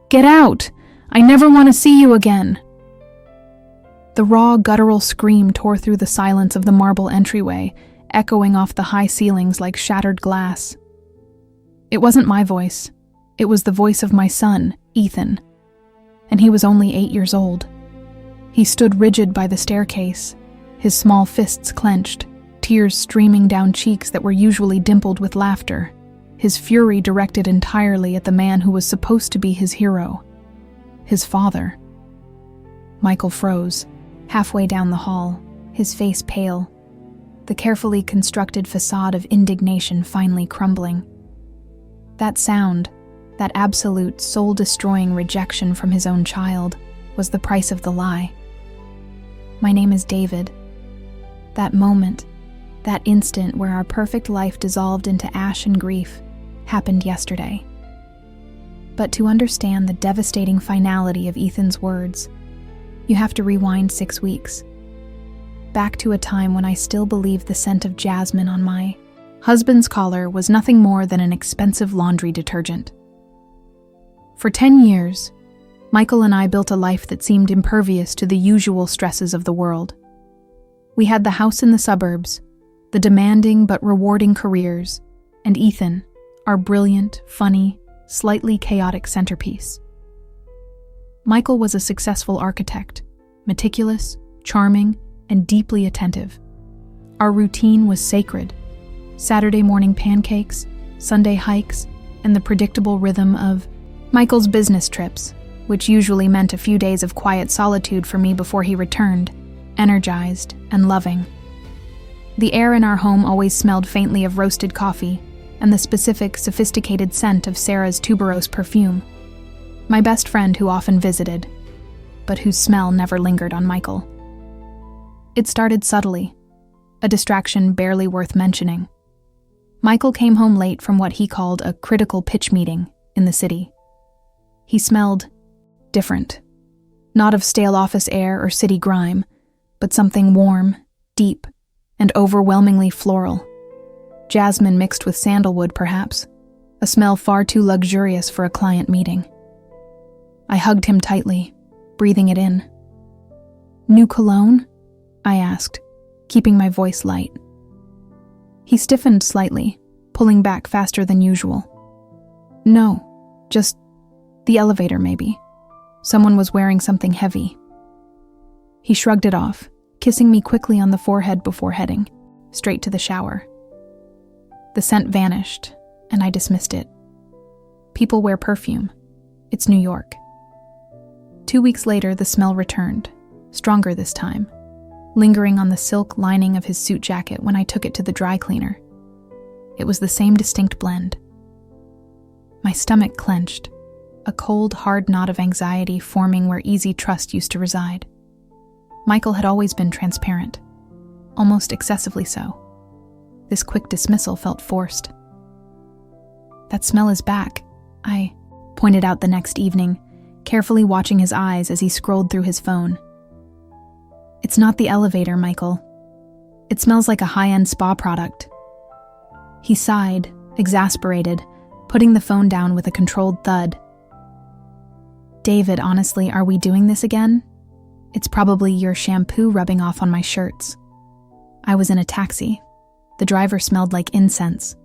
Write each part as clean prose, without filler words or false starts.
Get out! I never want to see you again!" The raw, guttural scream tore through the silence of the marble entryway, echoing off the high ceilings like shattered glass. It wasn't my voice. It was the voice of my son, Ethan. And he was only 8 years old. He stood rigid by the staircase, his small fists clenched, tears streaming down cheeks that were usually dimpled with laughter, his fury directed entirely at the man who was supposed to be his hero, his father. Michael froze, halfway down the hall, his face pale, the carefully constructed facade of indignation finally crumbling. That sound, that absolute, soul-destroying rejection from his own child, was the price of the lie. My name is David. That moment, that instant where our perfect life dissolved into ash and grief, happened yesterday. But to understand the devastating finality of Ethan's words, you have to rewind 6 weeks. Back to a time when I still believed the scent of jasmine on my husband's collar was nothing more than an expensive laundry detergent. For 10 years, Michael and I built a life that seemed impervious to the usual stresses of the world. We had the house in the suburbs, the demanding but rewarding careers, and Ethan, our brilliant, funny, slightly chaotic centerpiece. Michael was a successful architect, meticulous, charming, and deeply attentive. Our routine was sacred. Saturday morning pancakes, Sunday hikes, and the predictable rhythm of Michael's business trips, which usually meant a few days of quiet solitude for me before he returned, energized and loving. The air in our home always smelled faintly of roasted coffee and the specific, sophisticated scent of Sarah's tuberose perfume, my best friend who often visited, but whose smell never lingered on Michael. It started subtly, a distraction barely worth mentioning. Michael came home late from what he called a critical pitch meeting in the city. He smelled different, not of stale office air or city grime, but something warm, deep, and overwhelmingly floral. Jasmine mixed with sandalwood, perhaps, a smell far too luxurious for a client meeting. I hugged him tightly, breathing it in. "New cologne?" I asked, keeping my voice light. He stiffened slightly, pulling back faster than usual. "No, just the elevator, maybe. Someone was wearing something heavy." He shrugged it off, kissing me quickly on the forehead before heading straight to the shower. The scent vanished, and I dismissed it. People wear perfume. It's New York. 2 weeks later, the smell returned, stronger this time, lingering on the silk lining of his suit jacket when I took it to the dry cleaner. It was the same distinct blend. My stomach clenched, a cold, hard knot of anxiety forming where easy trust used to reside. Michael had always been transparent, almost excessively so. This quick dismissal felt forced. "That smell is back," I pointed out the next evening, carefully watching his eyes as he scrolled through his phone. "It's not the elevator, Michael. It smells like a high-end spa product." He sighed, exasperated, putting the phone down with a controlled thud. "David, honestly, are we doing this again? It's probably your shampoo rubbing off on my shirts." I was in a taxi. The driver smelled like incense.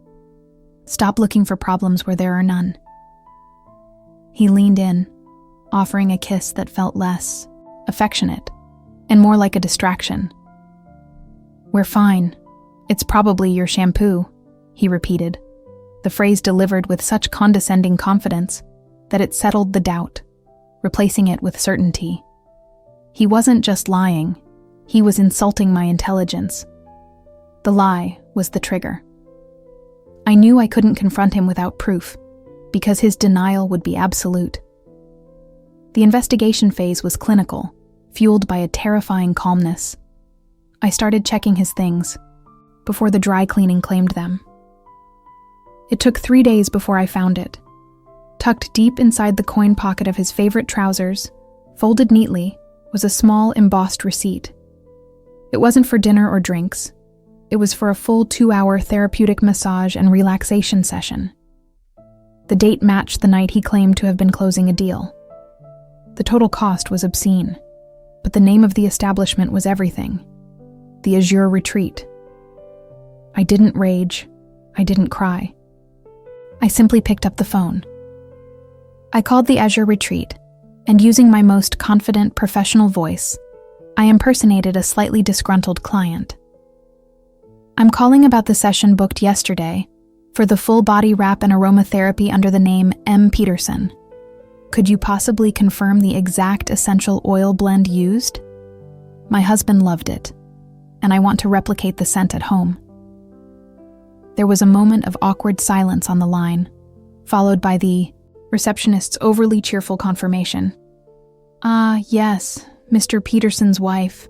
"Stop looking for problems where there are none." He leaned in, offering a kiss that felt less affectionate and more like a distraction. "We're fine. It's probably your shampoo," he repeated, the phrase delivered with such condescending confidence that it settled the doubt, replacing it with certainty. He wasn't just lying, he was insulting my intelligence. The lie was the trigger. I knew I couldn't confront him without proof, because his denial would be absolute. The investigation phase was clinical, fueled by a terrifying calmness. I started checking his things, before the dry cleaning claimed them. It took 3 days before I found it. Tucked deep inside the coin pocket of his favorite trousers, folded neatly, was a small embossed receipt. It wasn't for dinner or drinks. It was for a full 2-hour therapeutic massage and relaxation session. The date matched the night he claimed to have been closing a deal. The total cost was obscene, but the name of the establishment was everything. The Azure Retreat. I didn't rage. I didn't cry. I simply picked up the phone. I called the Azure Retreat, and using my most confident professional voice, I impersonated a slightly disgruntled client. I'm calling about the session booked yesterday for the full body wrap and aromatherapy under the name M. Peterson. Could you possibly confirm the exact essential oil blend used? My husband loved it, and I want to replicate the scent at home. There was a moment of awkward silence on the line, followed by the receptionist's overly cheerful confirmation. "Ah, yes, Mr. Peterson's wife.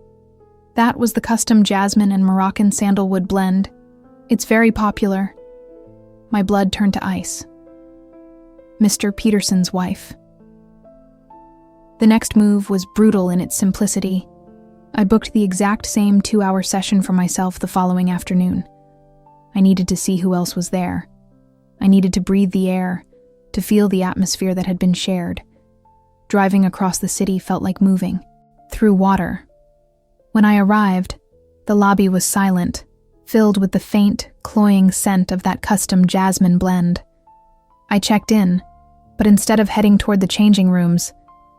That was the custom jasmine and Moroccan sandalwood blend. It's very popular." My blood turned to ice. Mr. Peterson's wife. The next move was brutal in its simplicity. I booked the exact same 2-hour session for myself the following afternoon. I needed to see who else was there. I needed to breathe the air, to feel the atmosphere that had been shared. Driving across the city felt like moving through water. When I arrived, the lobby was silent, filled with the faint, cloying scent of that custom jasmine blend. I checked in, but instead of heading toward the changing rooms,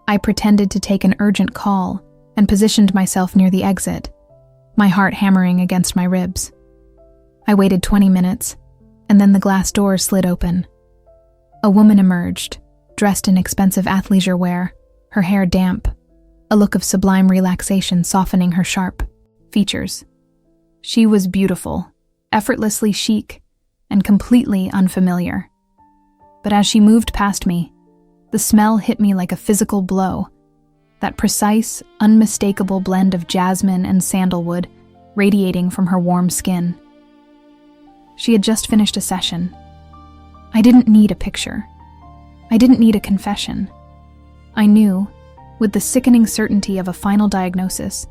I pretended to take an urgent call and positioned myself near the exit, my heart hammering against my ribs. I waited 20 minutes, and then the glass door slid open. A woman emerged, dressed in expensive athleisure wear, her hair damp, a look of sublime relaxation softening her sharp features. She was beautiful, effortlessly chic, and completely unfamiliar. But as she moved past me, the smell hit me like a physical blow. That precise, unmistakable blend of jasmine and sandalwood radiating from her warm skin. She had just finished a session. I didn't need a picture. I didn't need a confession. I knew, with the sickening certainty of a final diagnosis,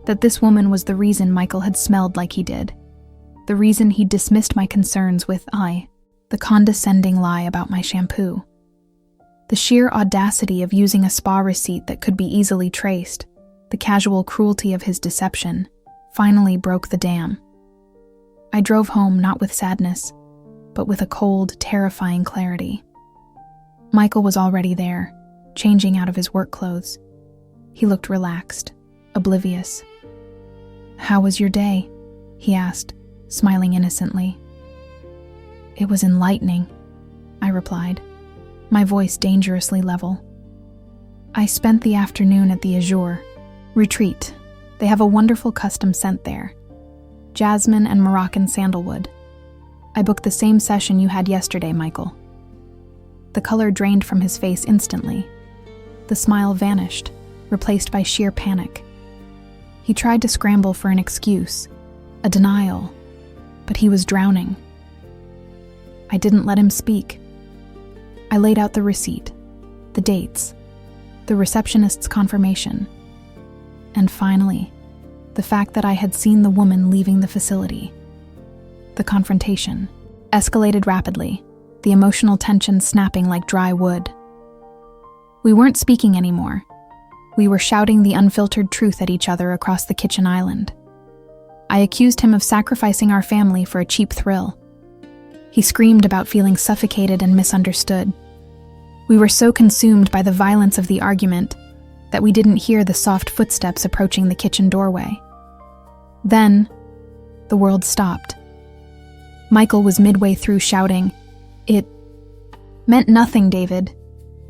that this woman was the reason Michael had smelled like he did, the reason he dismissed my concerns with the condescending lie about my shampoo. The sheer audacity of using a spa receipt that could be easily traced, the casual cruelty of his deception, finally broke the dam. I drove home not with sadness, but with a cold, terrifying clarity. Michael was already there, changing out of his work clothes. He looked relaxed, oblivious. "How was your day?" he asked, smiling innocently. "It was enlightening," I replied, my voice dangerously level. "I spent the afternoon at the Azure Retreat. They have a wonderful custom scent there. Jasmine and Moroccan sandalwood. I booked the same session you had yesterday, Michael." The color drained from his face instantly. The smile vanished, replaced by sheer panic. He tried to scramble for an excuse, a denial, but he was drowning. I didn't let him speak. I laid out the receipt, the dates, the receptionist's confirmation, and finally, the fact that I had seen the woman leaving the facility. The confrontation escalated rapidly, the emotional tension snapping like dry wood. We weren't speaking anymore. We were shouting the unfiltered truth at each other across the kitchen island. I accused him of sacrificing our family for a cheap thrill. He screamed about feeling suffocated and misunderstood. We were so consumed by the violence of the argument that we didn't hear the soft footsteps approaching the kitchen doorway. Then, the world stopped. Michael was midway through shouting, "It meant nothing, David.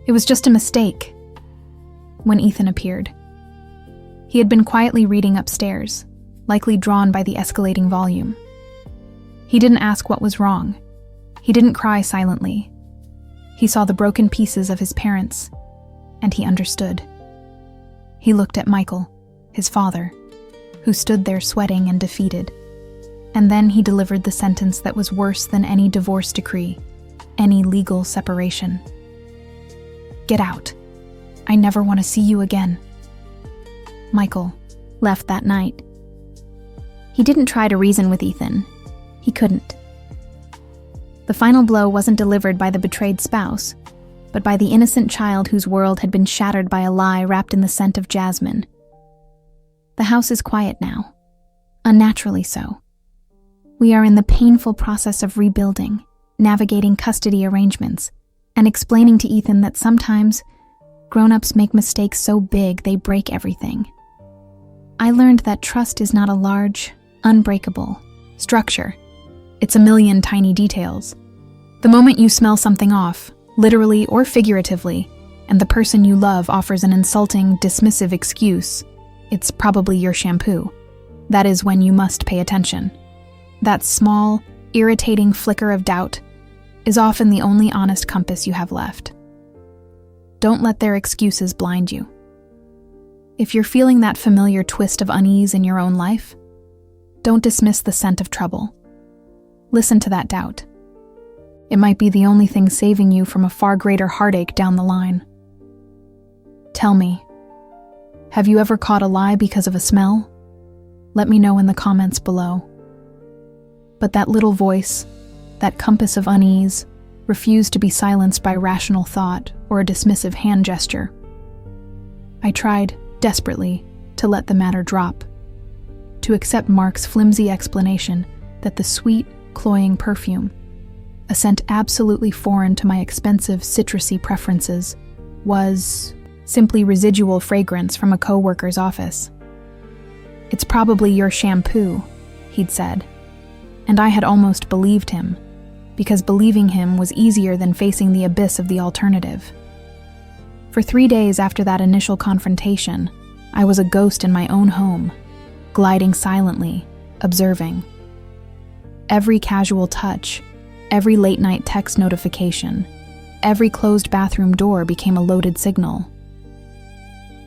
It was just a mistake," when Ethan appeared. He had been quietly reading upstairs, likely drawn by the escalating volume. He didn't ask what was wrong. He didn't cry silently. He saw the broken pieces of his parents, and he understood. He looked at Michael, his father, who stood there sweating and defeated. And then he delivered the sentence that was worse than any divorce decree, any legal separation. "Get out. I never want to see you again." Michael left that night. He didn't try to reason with Ethan. He couldn't. The final blow wasn't delivered by the betrayed spouse, but by the innocent child whose world had been shattered by a lie wrapped in the scent of jasmine. The house is quiet now, unnaturally so. We are in the painful process of rebuilding, navigating custody arrangements, and explaining to Ethan that sometimes grown-ups make mistakes so big they break everything. I learned that trust is not a large, unbreakable structure. It's a million tiny details. The moment you smell something off, literally or figuratively, and the person you love offers an insulting, dismissive excuse, it's probably your shampoo. That is when you must pay attention. That small, irritating flicker of doubt is often the only honest compass you have left. Don't let their excuses blind you. If you're feeling that familiar twist of unease in your own life, don't dismiss the scent of trouble. Listen to that doubt. It might be the only thing saving you from a far greater heartache down the line. Tell me, have you ever caught a lie because of a smell? Let me know in the comments below. But that little voice, that compass of unease, refused to be silenced by rational thought or a dismissive hand gesture. I tried, desperately, to let the matter drop, to accept Mark's flimsy explanation that the sweet, cloying perfume, a scent absolutely foreign to my expensive citrusy preferences, was simply residual fragrance from a co-worker's office. "It's probably your shampoo," he'd said, and I had almost believed him, because believing him was easier than facing the abyss of the alternative. For 3 days after that initial confrontation, I was a ghost in my own home, gliding silently, observing. Every casual touch, every late-night text notification, every closed bathroom door became a loaded signal.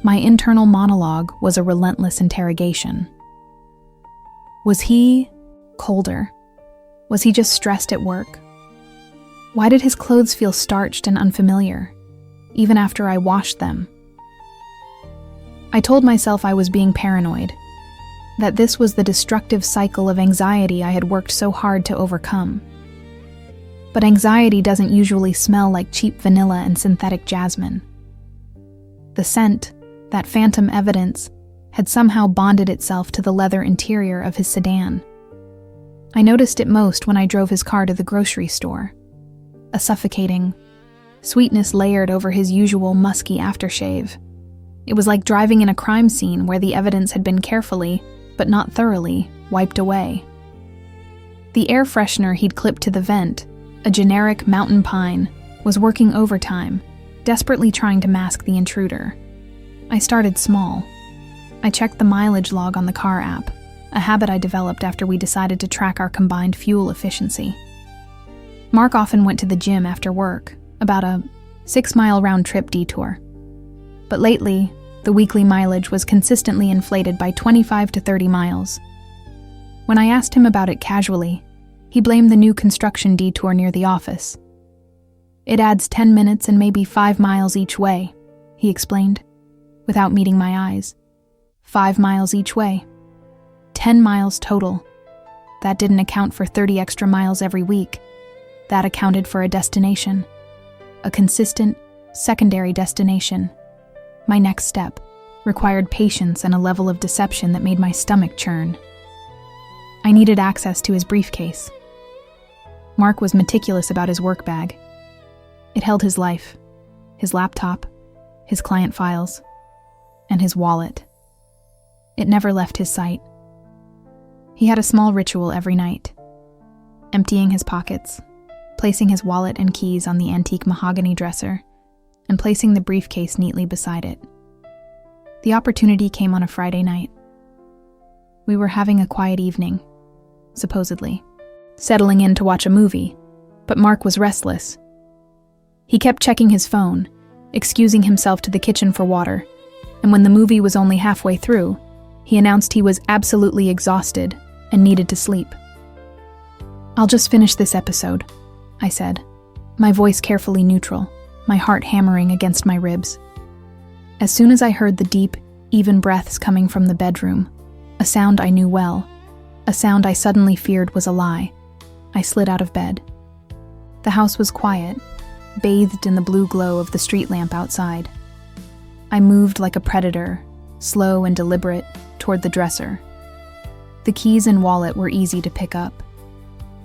My internal monologue was a relentless interrogation. Was he colder? Was he just stressed at work? Why did his clothes feel starched and unfamiliar, even after I washed them? I told myself I was being paranoid, that this was the destructive cycle of anxiety I had worked so hard to overcome. But anxiety doesn't usually smell like cheap vanilla and synthetic jasmine. The scent, that phantom evidence, had somehow bonded itself to the leather interior of his sedan. I noticed it most when I drove his car to the grocery store. A suffocating sweetness layered over his usual musky aftershave. It was like driving in a crime scene where the evidence had been carefully, but not thoroughly, wiped away. The air freshener he'd clipped to the vent, a generic mountain pine, was working overtime, desperately trying to mask the intruder. I started small. I checked the mileage log on the car app, a habit I developed after we decided to track our combined fuel efficiency. Mark often went to the gym after work, about a 6-mile round-trip detour. But lately, the weekly mileage was consistently inflated by 25 to 30 miles. When I asked him about it casually, he blamed the new construction detour near the office. "It adds 10 minutes and maybe 5 miles each way," he explained, without meeting my eyes. 5 miles each way. 10 miles total. That didn't account for 30 extra miles every week. That accounted for a destination. A consistent, secondary destination. My next step required patience and a level of deception that made my stomach churn. I needed access to his briefcase. Mark was meticulous about his work bag. It held his life, his laptop, his client files, and his wallet. It never left his sight. He had a small ritual every night, emptying his pockets, placing his wallet and keys on the antique mahogany dresser, and placing the briefcase neatly beside it. The opportunity came on a Friday night. We were having a quiet evening, supposedly, settling in to watch a movie, but Mark was restless. He kept checking his phone, excusing himself to the kitchen for water, and when the movie was only halfway through, he announced he was absolutely exhausted and needed to sleep. "I'll just finish this episode," I said, my voice carefully neutral, my heart hammering against my ribs. As soon as I heard the deep, even breaths coming from the bedroom, a sound I knew well, a sound I suddenly feared was a lie, I slid out of bed. The house was quiet, bathed in the blue glow of the street lamp outside. I moved like a predator, slow and deliberate, toward the dresser. The keys and wallet were easy to pick up.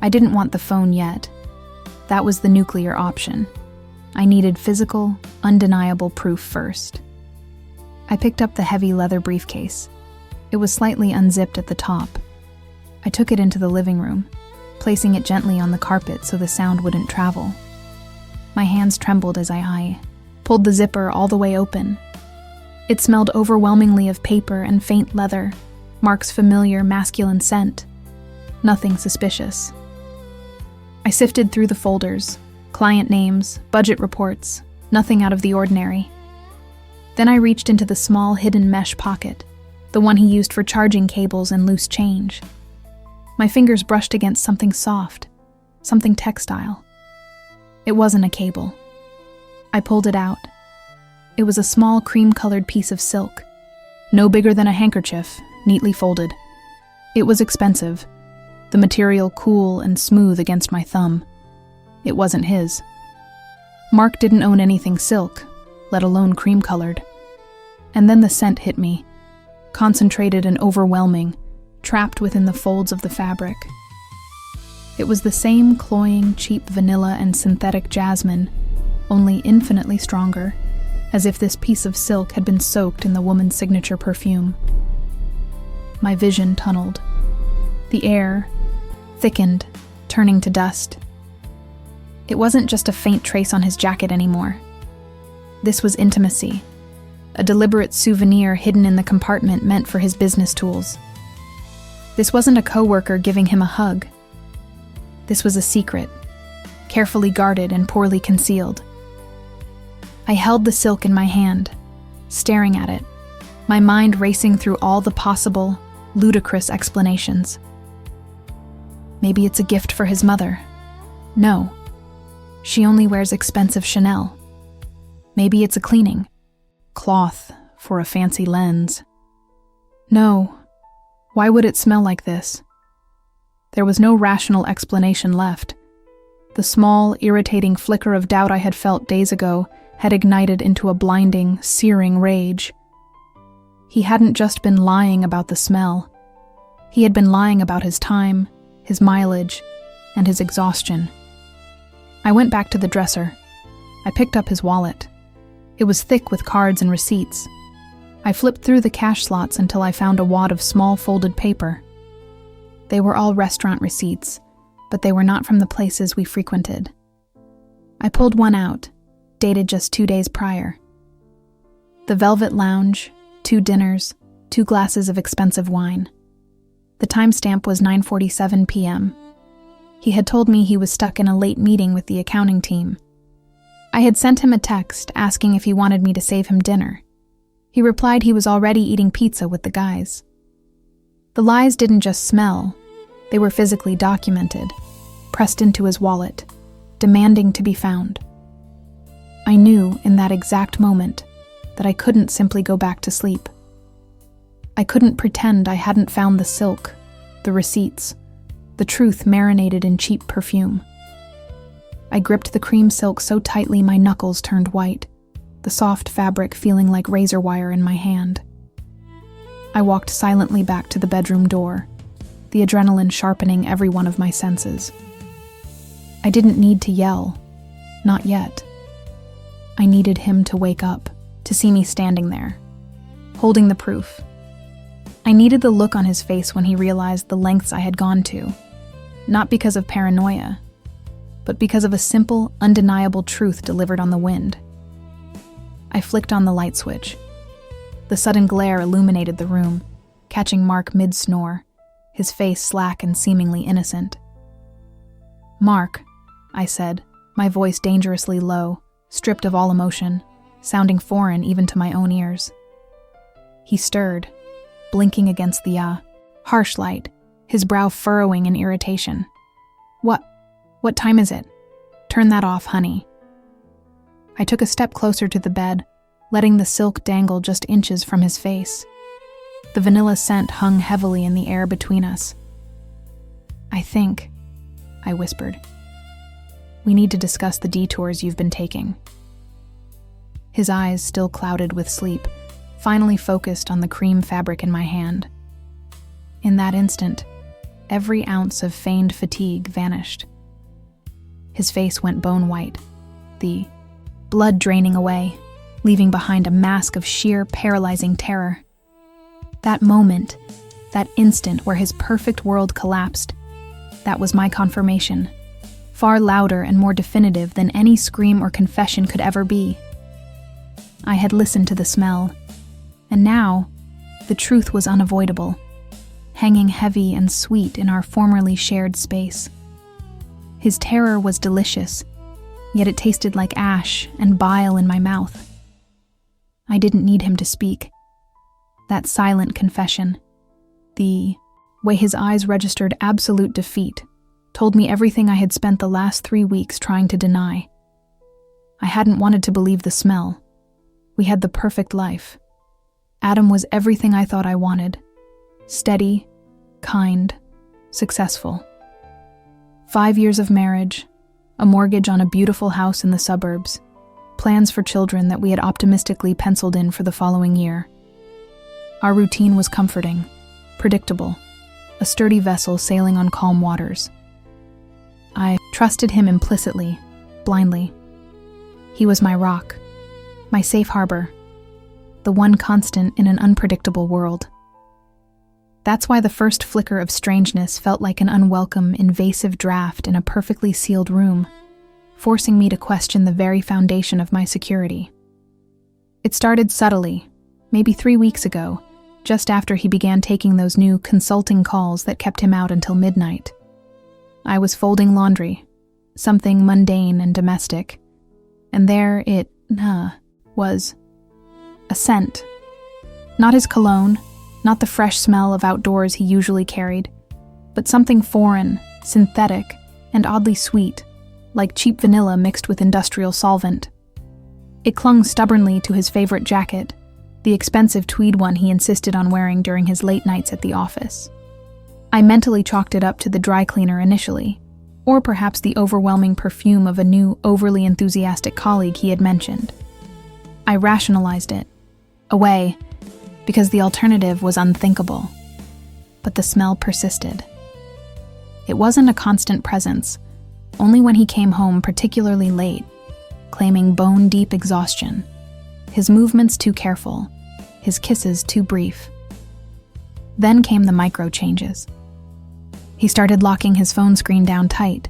I didn't want the phone yet. That was the nuclear option. I needed physical, undeniable proof first. I picked up the heavy leather briefcase. It was slightly unzipped at the top. I took it into the living room, placing it gently on the carpet so the sound wouldn't travel. My hands trembled as I pulled the zipper all the way open. It smelled overwhelmingly of paper and faint leather, Mark's familiar masculine scent. Nothing suspicious. I sifted through the folders, client names, budget reports, nothing out of the ordinary. Then I reached into the small hidden mesh pocket, the one he used for charging cables and loose change. My fingers brushed against something soft, something textile. It wasn't a cable. I pulled it out. It was a small cream-colored piece of silk, no bigger than a handkerchief, neatly folded. It was expensive, the material cool and smooth against my thumb. It wasn't his. Mark didn't own anything silk, let alone cream-colored. And then the scent hit me, concentrated and overwhelming, trapped within the folds of the fabric. It was the same cloying, cheap vanilla and synthetic jasmine, only infinitely stronger, as if this piece of silk had been soaked in the woman's signature perfume. My vision tunneled. The air thickened, turning to dust. It wasn't just a faint trace on his jacket anymore. This was intimacy, a deliberate souvenir hidden in the compartment meant for his business tools. This wasn't a coworker giving him a hug. This was a secret, carefully guarded and poorly concealed. I held the silk in my hand, staring at it, my mind racing through all the possible, ludicrous explanations. Maybe it's a gift for his mother. No, she only wears expensive Chanel. Maybe it's a cleaning, cloth for a fancy lens. No, why would it smell like this? There was no rational explanation left. The small, irritating flicker of doubt I had felt days ago had ignited into a blinding, searing rage. He hadn't just been lying about the smell. He had been lying about his time, his mileage, and his exhaustion. I went back to the dresser. I picked up his wallet. It was thick with cards and receipts. I flipped through the cash slots until I found a wad of small folded paper. They were all restaurant receipts, but they were not from the places we frequented. I pulled one out, dated just 2 days prior. The Velvet Lounge, 2 dinners, 2 glasses of expensive wine. The timestamp was 9:47 p.m. He had told me he was stuck in a late meeting with the accounting team. I had sent him a text asking if he wanted me to save him dinner. He replied he was already eating pizza with the guys. The lies didn't just smell, they were physically documented, pressed into his wallet, demanding to be found. I knew in that exact moment that I couldn't simply go back to sleep. I couldn't pretend I hadn't found the silk, the receipts, the truth marinated in cheap perfume. I gripped the cream silk so tightly my knuckles turned white, the soft fabric feeling like razor wire in my hand. I walked silently back to the bedroom door, the adrenaline sharpening every one of my senses. I didn't need to yell, not yet. I needed him to wake up, to see me standing there, holding the proof. I needed the look on his face when he realized the lengths I had gone to, not because of paranoia, but because of a simple, undeniable truth delivered on the wind. I flicked on the light switch. The sudden glare illuminated the room, catching Mark mid-snore, his face slack and seemingly innocent. "Mark," I said, my voice dangerously low, stripped of all emotion, sounding foreign even to my own ears. He stirred, blinking against the harsh light, his brow furrowing in irritation. What time is it? Turn that off, honey." I took a step closer to the bed, letting the silk dangle just inches from his face. The vanilla scent hung heavily in the air between us. I think," I whispered. We need to discuss the detours you've been taking." His eyes, still clouded with sleep, finally focused on the cream fabric in my hand. In that instant, every ounce of feigned fatigue vanished. His face went bone white, the blood draining away, leaving behind a mask of sheer, paralyzing terror. That moment, that instant where his perfect world collapsed, that was my confirmation, far louder and more definitive than any scream or confession could ever be. I had listened to the smell, and now the truth was unavoidable, hanging heavy and sweet in our formerly shared space. His terror was delicious, yet it tasted like ash and bile in my mouth. I didn't need him to speak. That silent confession, the way his eyes registered absolute defeat, told me everything I had spent the last 3 weeks trying to deny. I hadn't wanted to believe the smell. We had the perfect life. Adam was everything I thought I wanted. Steady, kind, successful. 5 years of marriage, a mortgage on a beautiful house in the suburbs, plans for children that we had optimistically penciled in for the following year. Our routine was comforting, predictable, a sturdy vessel sailing on calm waters. I trusted him implicitly, blindly. He was my rock, my safe harbor, the one constant in an unpredictable world. That's why the first flicker of strangeness felt like an unwelcome, invasive draft in a perfectly sealed room, forcing me to question the very foundation of my security. It started subtly, maybe 3 weeks ago, just after he began taking those new consulting calls that kept him out until midnight. I was folding laundry, something mundane and domestic, and there it was. A scent. Not his cologne, not the fresh smell of outdoors he usually carried, but something foreign, synthetic, and oddly sweet, like cheap vanilla mixed with industrial solvent. It clung stubbornly to his favorite jacket, the expensive tweed one he insisted on wearing during his late nights at the office. I mentally chalked it up to the dry cleaner initially, or perhaps the overwhelming perfume of a new, overly enthusiastic colleague he had mentioned. I rationalized it, away, because the alternative was unthinkable. But the smell persisted. It wasn't a constant presence, only when he came home particularly late, claiming bone-deep exhaustion, his movements too careful, his kisses too brief. Then came the micro-changes. He started locking his phone screen down tight,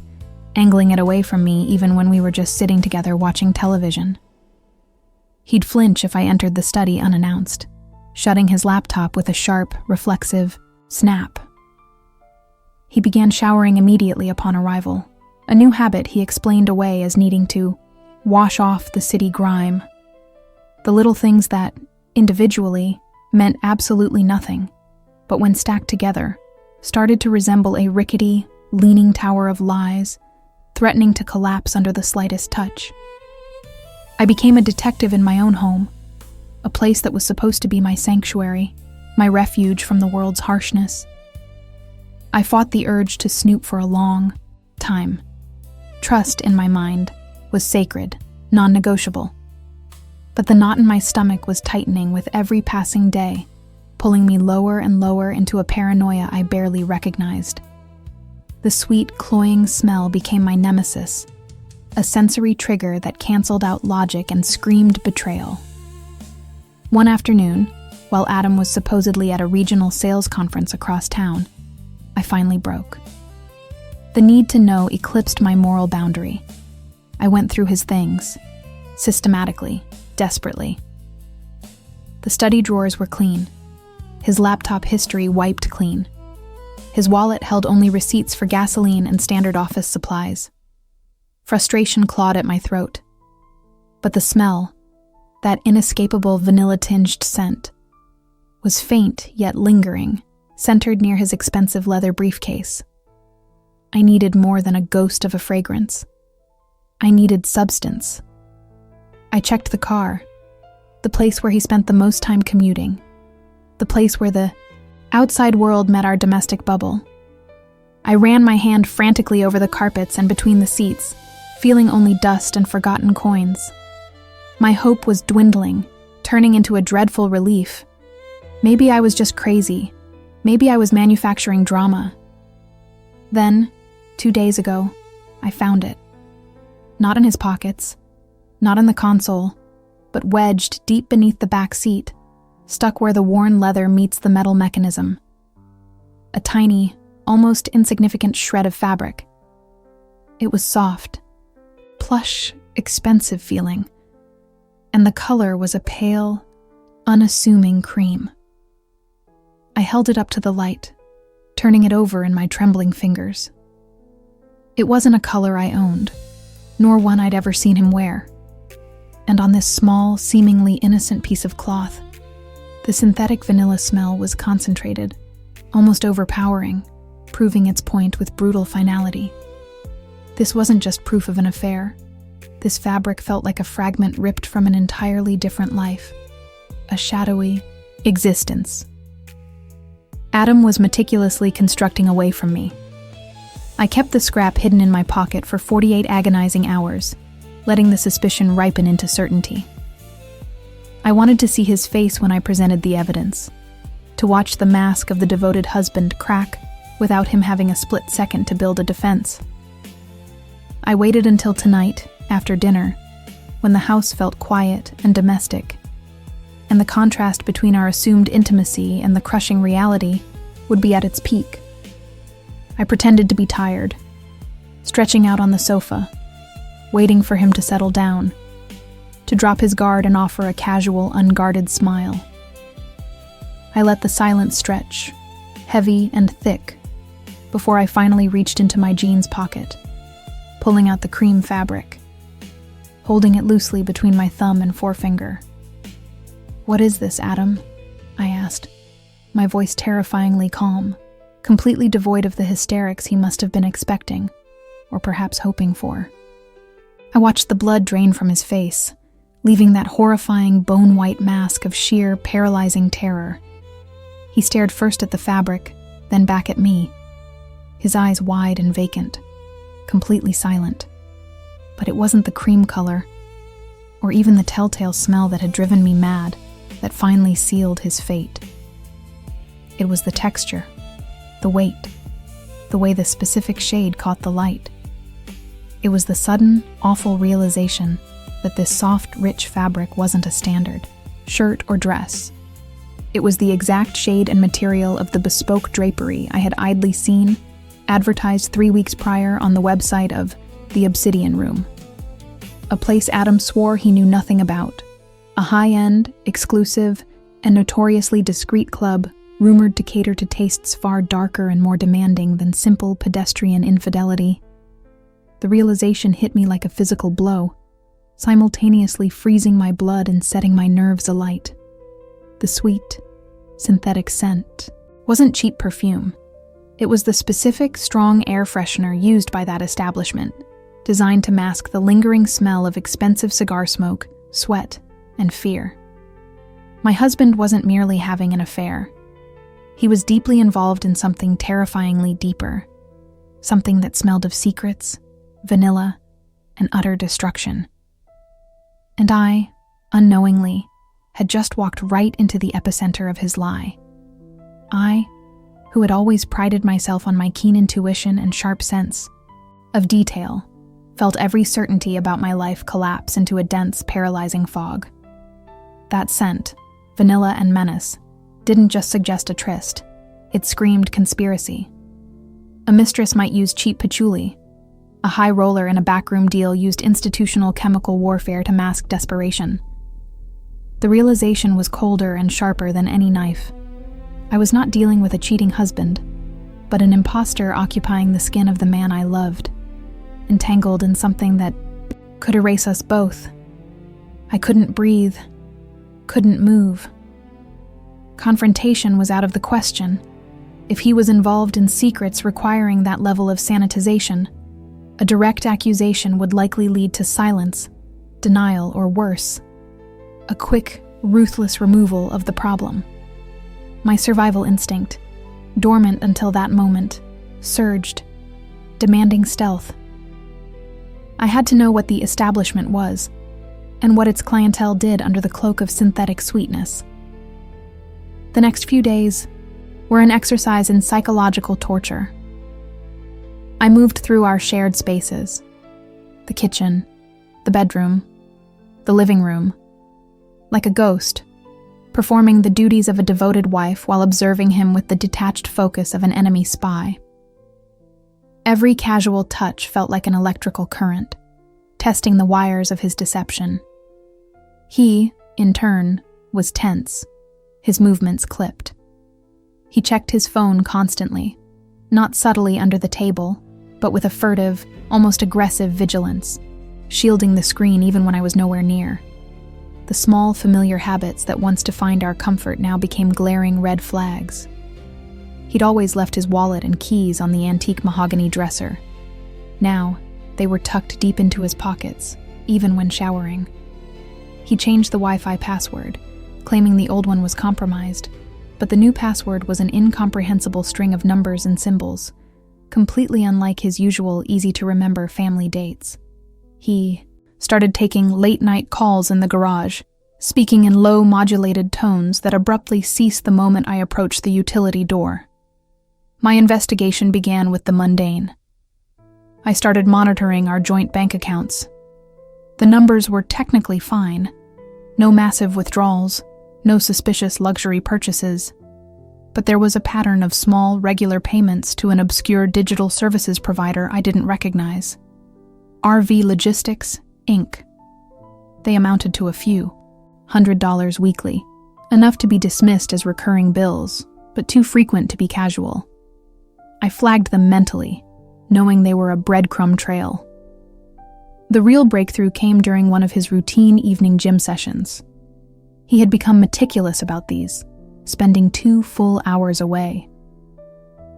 angling it away from me even when we were just sitting together watching television. He'd flinch if I entered the study unannounced, shutting his laptop with a sharp, reflexive snap. He began showering immediately upon arrival, a new habit he explained away as needing to wash off the city grime. The little things that, individually, meant absolutely nothing, but when stacked together, started to resemble a rickety, leaning tower of lies, threatening to collapse under the slightest touch. I became a detective in my own home, a place that was supposed to be my sanctuary, my refuge from the world's harshness. I fought the urge to snoop for a long time. Trust, in my mind, was sacred, non-negotiable. But the knot in my stomach was tightening with every passing day, pulling me lower and lower into a paranoia I barely recognized. The sweet, cloying smell became my nemesis, a sensory trigger that canceled out logic and screamed betrayal. One afternoon, while Adam was supposedly at a regional sales conference across town, I finally broke. The need to know eclipsed my moral boundary. I went through his things, systematically, desperately. The study drawers were clean, his laptop history wiped clean. His wallet held only receipts for gasoline and standard office supplies. Frustration clawed at my throat. But the smell, that inescapable vanilla-tinged scent, was faint yet lingering, centered near his expensive leather briefcase. I needed more than a ghost of a fragrance. I needed substance. I checked the car, the place where he spent the most time commuting, the place where the outside world met our domestic bubble. I ran my hand frantically over the carpets and between the seats, feeling only dust and forgotten coins. My hope was dwindling, turning into a dreadful relief. Maybe I was just crazy. Maybe I was manufacturing drama. Then, 2 days ago, I found it. Not in his pockets, not in the console, but wedged deep beneath the back seat, stuck where the worn leather meets the metal mechanism. A tiny, almost insignificant shred of fabric. It was soft, plush, expensive feeling, and the color was a pale, unassuming cream. I held it up to the light, turning it over in my trembling fingers. It wasn't a color I owned, nor one I'd ever seen him wear. And on this small, seemingly innocent piece of cloth, the synthetic vanilla smell was concentrated, almost overpowering, proving its point with brutal finality. This wasn't just proof of an affair. This fabric felt like a fragment ripped from an entirely different life, a shadowy existence. Adam was meticulously constructing away from me. I kept the scrap hidden in my pocket for 48 agonizing hours, letting the suspicion ripen into certainty. I wanted to see his face when I presented the evidence, to watch the mask of the devoted husband crack without him having a split second to build a defense. I waited until tonight, after dinner, when the house felt quiet and domestic, and the contrast between our assumed intimacy and the crushing reality would be at its peak. I pretended to be tired, stretching out on the sofa, waiting for him to settle down, to drop his guard and offer a casual, unguarded smile. I let the silence stretch, heavy and thick, before I finally reached into my jeans pocket, pulling out the cream fabric, holding it loosely between my thumb and forefinger. "What is this, Adam?" I asked, my voice terrifyingly calm, completely devoid of the hysterics he must have been expecting, or perhaps hoping for. I watched the blood drain from his face, leaving that horrifying bone-white mask of sheer, paralyzing terror. He stared first at the fabric, then back at me, his eyes wide and vacant, completely silent. But it wasn't the cream color, or even the telltale smell that had driven me mad, that finally sealed his fate. It was the texture, the weight, the way the specific shade caught the light. It was the sudden, awful realization that this soft, rich fabric wasn't a standard shirt or dress. It was the exact shade and material of the bespoke drapery I had idly seen, advertised 3 weeks prior on the website of The Obsidian Room, a place Adam swore he knew nothing about, a high-end, exclusive, and notoriously discreet club rumored to cater to tastes far darker and more demanding than simple pedestrian infidelity. The realization hit me like a physical blow, simultaneously freezing my blood and setting my nerves alight. The sweet, synthetic scent wasn't cheap perfume. It was the specific, strong air freshener used by that establishment, designed to mask the lingering smell of expensive cigar smoke, sweat, and fear. My husband wasn't merely having an affair. He was deeply involved in something terrifyingly deeper, something that smelled of secrets, vanilla, and utter destruction. And I, unknowingly, had just walked right into the epicenter of his lie. I, who had always prided myself on my keen intuition and sharp sense of detail, felt every certainty about my life collapse into a dense, paralyzing fog. That scent, vanilla and menace, didn't just suggest a tryst, it screamed conspiracy. A mistress might use cheap patchouli. A high roller in a backroom deal used institutional chemical warfare to mask desperation. The realization was colder and sharper than any knife. I was not dealing with a cheating husband, but an imposter occupying the skin of the man I loved, entangled in something that could erase us both. I couldn't breathe, couldn't move. Confrontation was out of the question. If he was involved in secrets requiring that level of sanitization, a direct accusation would likely lead to silence, denial, or worse, a quick, ruthless removal of the problem. My survival instinct, dormant until that moment, surged, demanding stealth. I had to know what the establishment was, and what its clientele did under the cloak of synthetic sweetness. The next few days were an exercise in psychological torture. I moved through our shared spaces, the kitchen, the bedroom, the living room, like a ghost, performing the duties of a devoted wife while observing him with the detached focus of an enemy spy. Every casual touch felt like an electrical current, testing the wires of his deception. He, in turn, was tense, his movements clipped. He checked his phone constantly, not subtly under the table, but with a furtive, almost aggressive vigilance, shielding the screen even when I was nowhere near. The small, familiar habits that once defined our comfort now became glaring red flags. He'd always left his wallet and keys on the antique mahogany dresser. Now, they were tucked deep into his pockets, even when showering. He changed the Wi-Fi password, claiming the old one was compromised, but the new password was an incomprehensible string of numbers and symbols, completely unlike his usual easy-to-remember family dates. He started taking late-night calls in the garage, speaking in low, modulated tones that abruptly ceased the moment I approached the utility door. My investigation began with the mundane. I started monitoring our joint bank accounts. The numbers were technically fine. No massive withdrawals, no suspicious luxury purchases. But there was a pattern of small, regular payments to an obscure digital services provider I didn't recognize. RV Logistics, Inc. They amounted to a few $100 weekly, enough to be dismissed as recurring bills, but too frequent to be casual. I flagged them mentally, knowing they were a breadcrumb trail. The real breakthrough came during one of his routine evening gym sessions. He had become meticulous about these, spending 2 full hours away.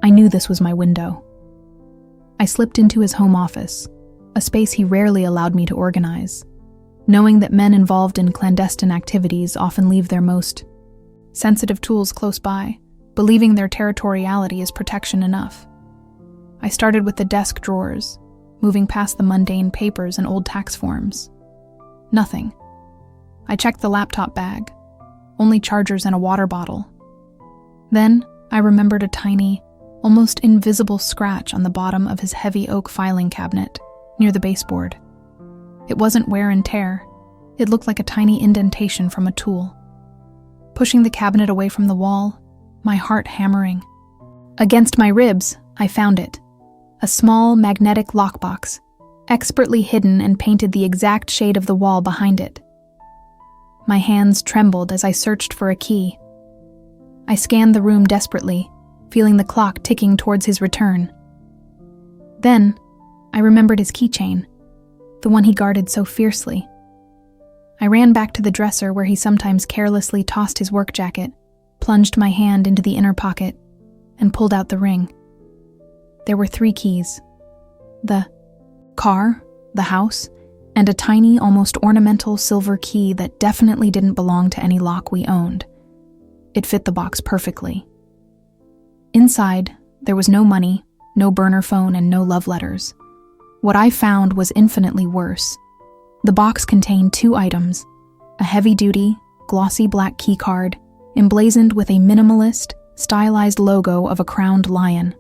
I knew this was my window. I slipped into his home office, a space he rarely allowed me to organize, knowing that men involved in clandestine activities often leave their most sensitive tools close by, believing their territoriality is protection enough. I started with the desk drawers, moving past the mundane papers and old tax forms. Nothing. I checked the laptop bag, only chargers and a water bottle. Then I remembered a tiny, almost invisible scratch on the bottom of his heavy oak filing cabinet, near the baseboard. It wasn't wear and tear. It looked like a tiny indentation from a tool. Pushing the cabinet away from the wall, my heart hammering. Against my ribs, I found it. A small magnetic lockbox, expertly hidden and painted the exact shade of the wall behind it. My hands trembled as I searched for a key. I scanned the room desperately, feeling the clock ticking towards his return. Then, I remembered his keychain, the one he guarded so fiercely. I ran back to the dresser where he sometimes carelessly tossed his work jacket, plunged my hand into the inner pocket, and pulled out the ring. There were 3 keys. The car, the house, and a tiny, almost ornamental silver key that definitely didn't belong to any lock we owned. It fit the box perfectly. Inside, there was no money, no burner phone, and no love letters. What I found was infinitely worse. The box contained 2 items, a heavy-duty, glossy black keycard, emblazoned with a minimalist, stylized logo of a crowned lion.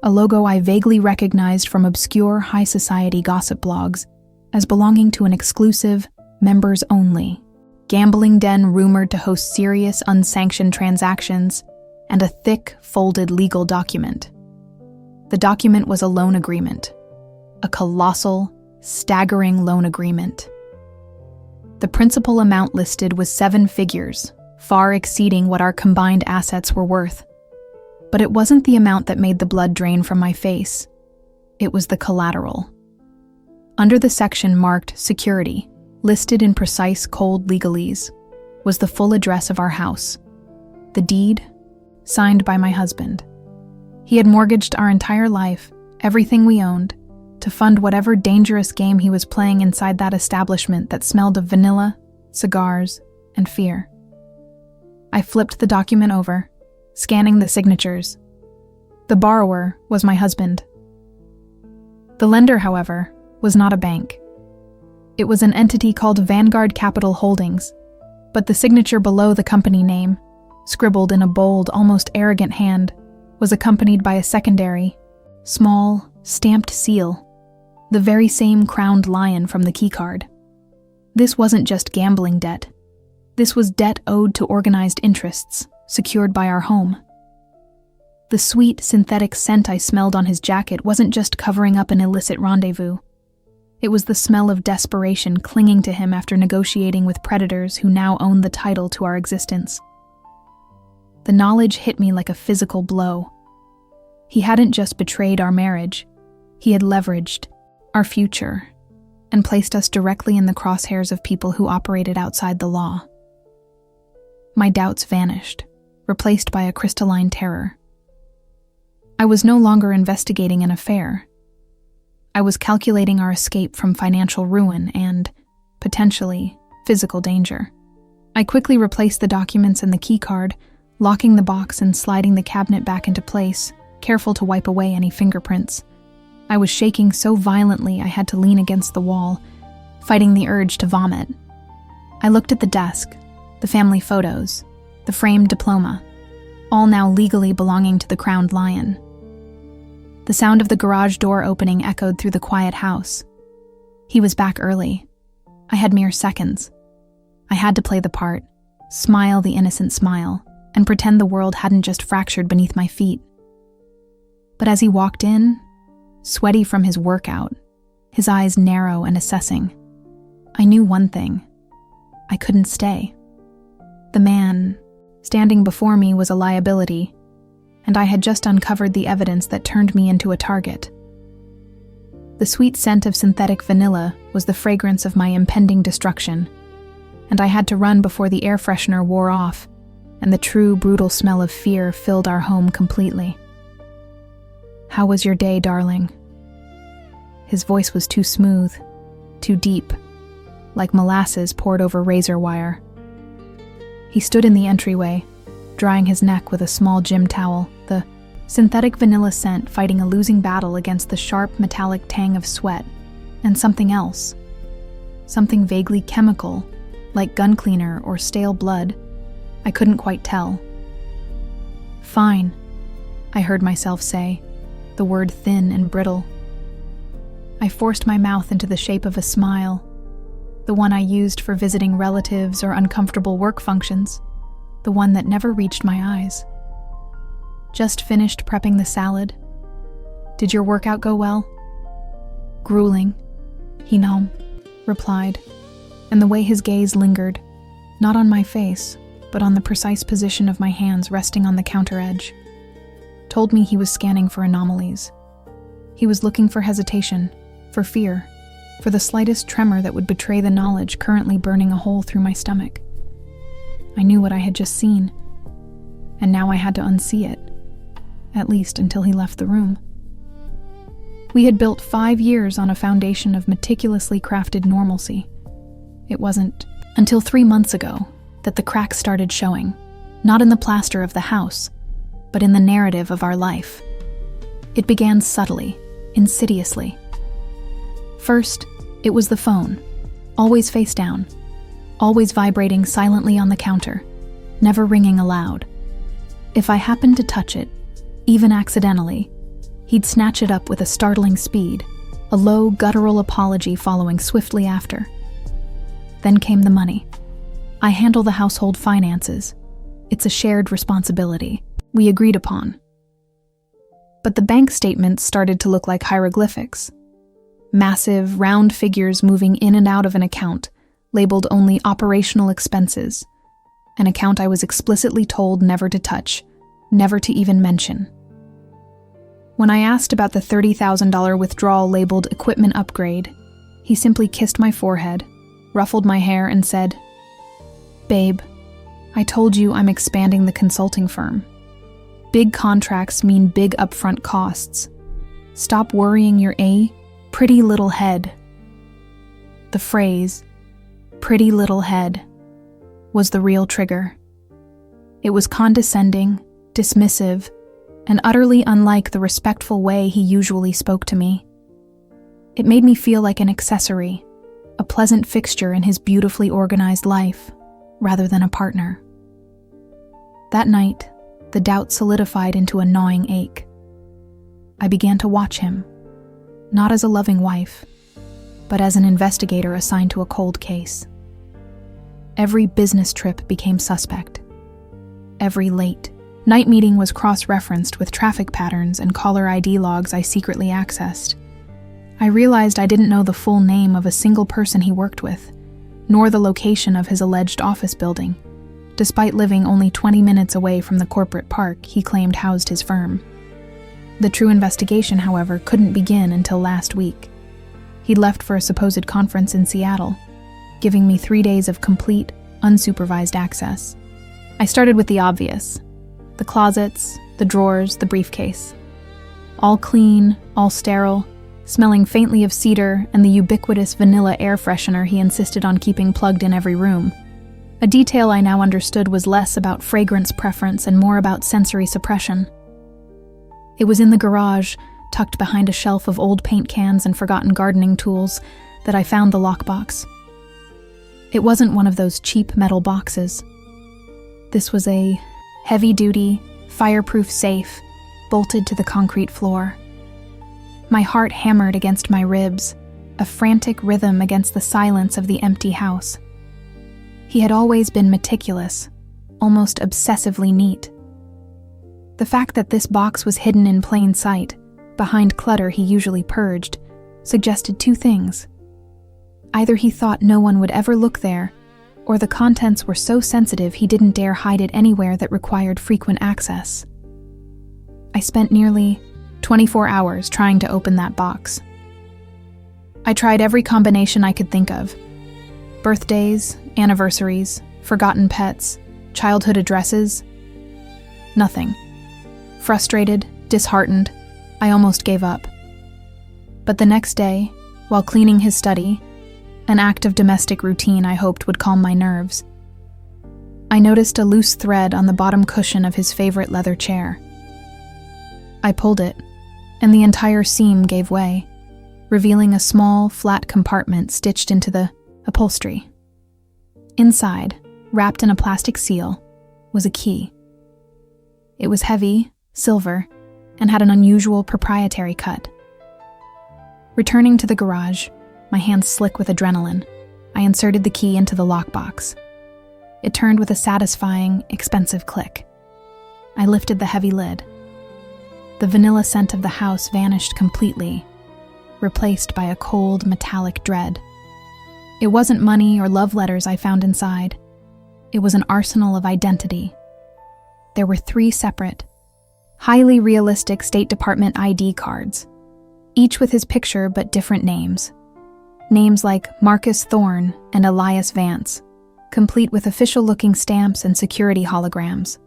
A logo I vaguely recognized from obscure high society gossip blogs as belonging to an exclusive, members-only gambling den rumored to host serious, unsanctioned transactions, and a thick, folded legal document. The document was a loan agreement. A colossal, staggering loan agreement. The principal amount listed was 7 figures, far exceeding what our combined assets were worth. But it wasn't the amount that made the blood drain from my face. It was the collateral. Under the section marked Security, listed in precise cold legalese, was the full address of our house. The deed, signed by my husband. He had mortgaged our entire life, everything we owned, to fund whatever dangerous game he was playing inside that establishment that smelled of vanilla, cigars, and fear. I flipped the document over, scanning the signatures. The borrower was my husband. The lender, however, was not a bank. It was an entity called Vanguard Capital Holdings, but the signature below the company name, scribbled in a bold, almost arrogant hand, was accompanied by a secondary, small, stamped seal, the very same crowned lion from the keycard. This wasn't just gambling debt. This was debt owed to organized interests, secured by our home. The sweet, synthetic scent I smelled on his jacket wasn't just covering up an illicit rendezvous. It was the smell of desperation clinging to him after negotiating with predators who now owned the title to our existence. The knowledge hit me like a physical blow. He hadn't just betrayed our marriage, he had leveraged our future and placed us directly in the crosshairs of people who operated outside the law. My doubts vanished, replaced by a crystalline terror. I was no longer investigating an affair. I was calculating our escape from financial ruin and, potentially, physical danger. I quickly replaced the documents and the keycard, locking the box and sliding the cabinet back into place, careful to wipe away any fingerprints. I was shaking so violently I had to lean against the wall, fighting the urge to vomit. I looked at the desk, the family photos, the framed diploma, all now legally belonging to the crowned lion. The sound of the garage door opening echoed through the quiet house. He was back early. I had mere seconds. I had to play the part, smile the innocent smile, and pretend the world hadn't just fractured beneath my feet. But as he walked in, sweaty from his workout, his eyes narrow and assessing, I knew one thing. I couldn't stay. The man standing before me was a liability, and I had just uncovered the evidence that turned me into a target. The sweet scent of synthetic vanilla was the fragrance of my impending destruction, and I had to run before the air freshener wore off and the true, brutal smell of fear filled our home completely. "How was your day, darling?" His voice was too smooth, too deep, like molasses poured over razor wire. He stood in the entryway, drying his neck with a small gym towel, the synthetic vanilla scent fighting a losing battle against the sharp metallic tang of sweat, and something else. Something vaguely chemical, like gun cleaner or stale blood. I couldn't quite tell. "Fine," I heard myself say, the word thin and brittle. I forced my mouth into the shape of a smile, the one I used for visiting relatives or uncomfortable work functions, the one that never reached my eyes. "Just finished prepping the salad. Did your workout go well?" "Grueling," he replied, and the way his gaze lingered, not on my face, but on the precise position of my hands resting on the counter edge, told me he was scanning for anomalies. He was looking for hesitation, for fear, for the slightest tremor that would betray the knowledge currently burning a hole through my stomach. I knew what I had just seen, and now I had to unsee it, at least until he left the room. We had built 5 years on a foundation of meticulously crafted normalcy. It wasn't until 3 months ago that the cracks started showing, not in the plaster of the house, but in the narrative of our life. It began subtly, insidiously. First, it was the phone, always face down, always vibrating silently on the counter, never ringing aloud. If I happened to touch it, even accidentally, he'd snatch it up with a startling speed, a low, guttural apology following swiftly after. Then came the money. "I handle the household finances. It's a shared responsibility we agreed upon." But the bank statements started to look like hieroglyphics. Massive, round figures moving in and out of an account, labeled only operational expenses, an account I was explicitly told never to touch, never to even mention. When I asked about the $30,000 withdrawal labeled equipment upgrade, he simply kissed my forehead, ruffled my hair, and said, "Babe, I told you I'm expanding the consulting firm. Big contracts mean big upfront costs. Stop worrying your pretty little head." The phrase, "pretty little head," was the real trigger. It was condescending, dismissive, and utterly unlike the respectful way he usually spoke to me. It made me feel like an accessory, a pleasant fixture in his beautifully organized life, rather than a partner. That night, the doubt solidified into a gnawing ache. I began to watch him, not as a loving wife, but as an investigator assigned to a cold case. Every business trip became suspect. Every late night meeting was cross-referenced with traffic patterns and caller ID logs I secretly accessed. I realized I didn't know the full name of a single person he worked with, nor the location of his alleged office building, despite living only 20 minutes away from the corporate park he claimed housed his firm. The true investigation, however, couldn't begin until last week. He'd left for a supposed conference in Seattle, giving me 3 days of complete, unsupervised access. I started with the obvious: the closets, the drawers, the briefcase. All clean, all sterile, smelling faintly of cedar and the ubiquitous vanilla air freshener he insisted on keeping plugged in every room. A detail I now understood was less about fragrance preference and more about sensory suppression. It was in the garage, tucked behind a shelf of old paint cans and forgotten gardening tools, that I found the lockbox. It wasn't one of those cheap metal boxes. This was a heavy-duty, fireproof safe, bolted to the concrete floor. My heart hammered against my ribs, a frantic rhythm against the silence of the empty house. He had always been meticulous, almost obsessively neat. The fact that this box was hidden in plain sight, behind clutter he usually purged, suggested two things. Either he thought no one would ever look there, or the contents were so sensitive he didn't dare hide it anywhere that required frequent access. I spent nearly 24 hours trying to open that box. I tried every combination I could think of: birthdays, anniversaries, forgotten pets, childhood addresses. Nothing. Frustrated, disheartened, I almost gave up. But the next day, while cleaning his study, an act of domestic routine I hoped would calm my nerves, I noticed a loose thread on the bottom cushion of his favorite leather chair. I pulled it, and the entire seam gave way, revealing a small, flat compartment stitched into the upholstery. Inside, wrapped in a plastic seal, was a key. It was heavy, silver, and had an unusual proprietary cut. Returning to the garage, my hands slick with adrenaline, I inserted the key into the lockbox. It turned with a satisfying, expensive click. I lifted the heavy lid. The vanilla scent of the house vanished completely, replaced by a cold, metallic dread. It wasn't money or love letters I found inside. It was an arsenal of identity. There were 3 separate, highly realistic State Department ID cards, each with his picture but different names. Names like Marcus Thorne and Elias Vance, complete with official-looking stamps and security holograms.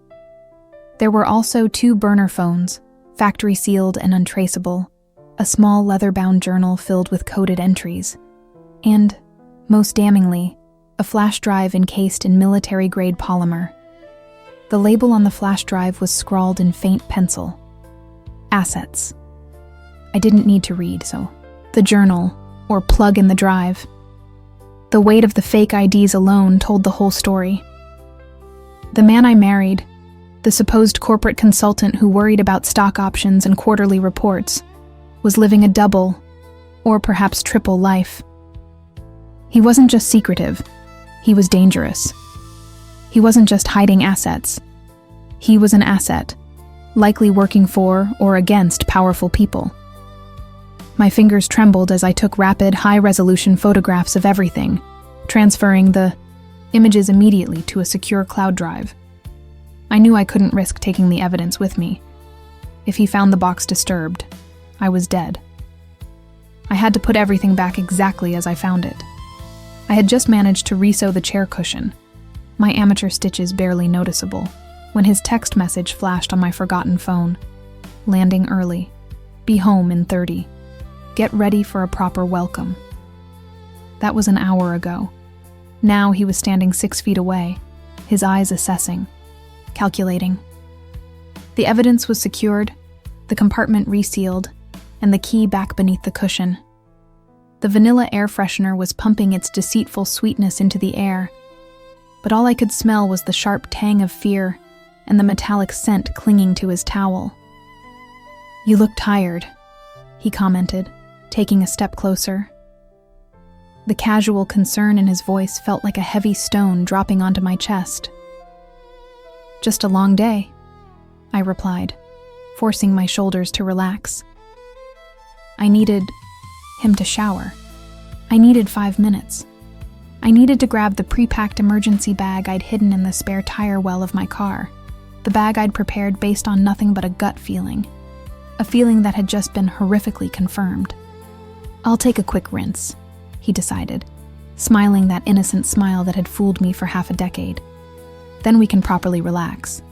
There were also 2 burner phones, factory-sealed and untraceable, a small leather-bound journal filled with coded entries, and, most damningly, a flash drive encased in military-grade polymer. The label on the flash drive was scrawled in faint pencil: Assets. I didn't need to read, so the journal, or plug in the drive. The weight of the fake IDs alone told the whole story. The man I married, the supposed corporate consultant who worried about stock options and quarterly reports, was living a double, or perhaps triple life. He wasn't just secretive, he was dangerous. He wasn't just hiding assets. He was an asset, likely working for or against powerful people. My fingers trembled as I took rapid, high-resolution photographs of everything, transferring the images immediately to a secure cloud drive. I knew I couldn't risk taking the evidence with me. If he found the box disturbed, I was dead. I had to put everything back exactly as I found it. I had just managed to re-sew the chair cushion, my amateur stitches barely noticeable, when his text message flashed on my forgotten phone. Landing early. Be home in 30. Get ready for a proper welcome. That was an hour ago. Now he was standing 6 feet away, his eyes assessing, calculating. The evidence was secured, the compartment resealed, and the key back beneath the cushion. The vanilla air freshener was pumping its deceitful sweetness into the air, but all I could smell was the sharp tang of fear and the metallic scent clinging to his towel. "You look tired," he commented, taking a step closer. The casual concern in his voice felt like a heavy stone dropping onto my chest. "Just a long day," I replied, forcing my shoulders to relax. I needed him to shower. I needed 5 minutes. I needed to grab the pre-packed emergency bag I'd hidden in the spare tire well of my car, the bag I'd prepared based on nothing but a gut feeling, a feeling that had just been horrifically confirmed. "I'll take a quick rinse," he decided, smiling that innocent smile that had fooled me for half a decade. "Then we can properly relax."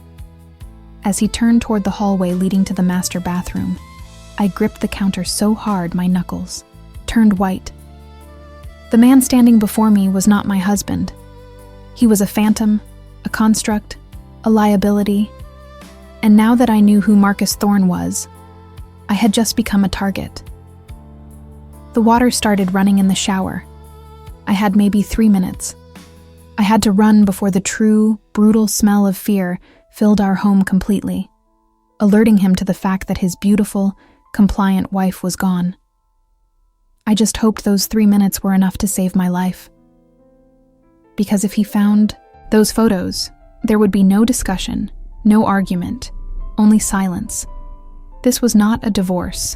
As he turned toward the hallway leading to the master bathroom, I gripped the counter so hard my knuckles turned white. The man standing before me was not my husband. He was a phantom, a construct, a liability, and now that I knew who Marcus Thorne was, I had just become a target. The water started running in the shower. I had maybe 3 minutes. I had to run before the true, brutal smell of fear filled our home completely, alerting him to the fact that his beautiful, compliant wife was gone. I just hoped those 3 minutes were enough to save my life. Because if he found those photos, there would be no discussion, no argument, only silence. This was not a divorce.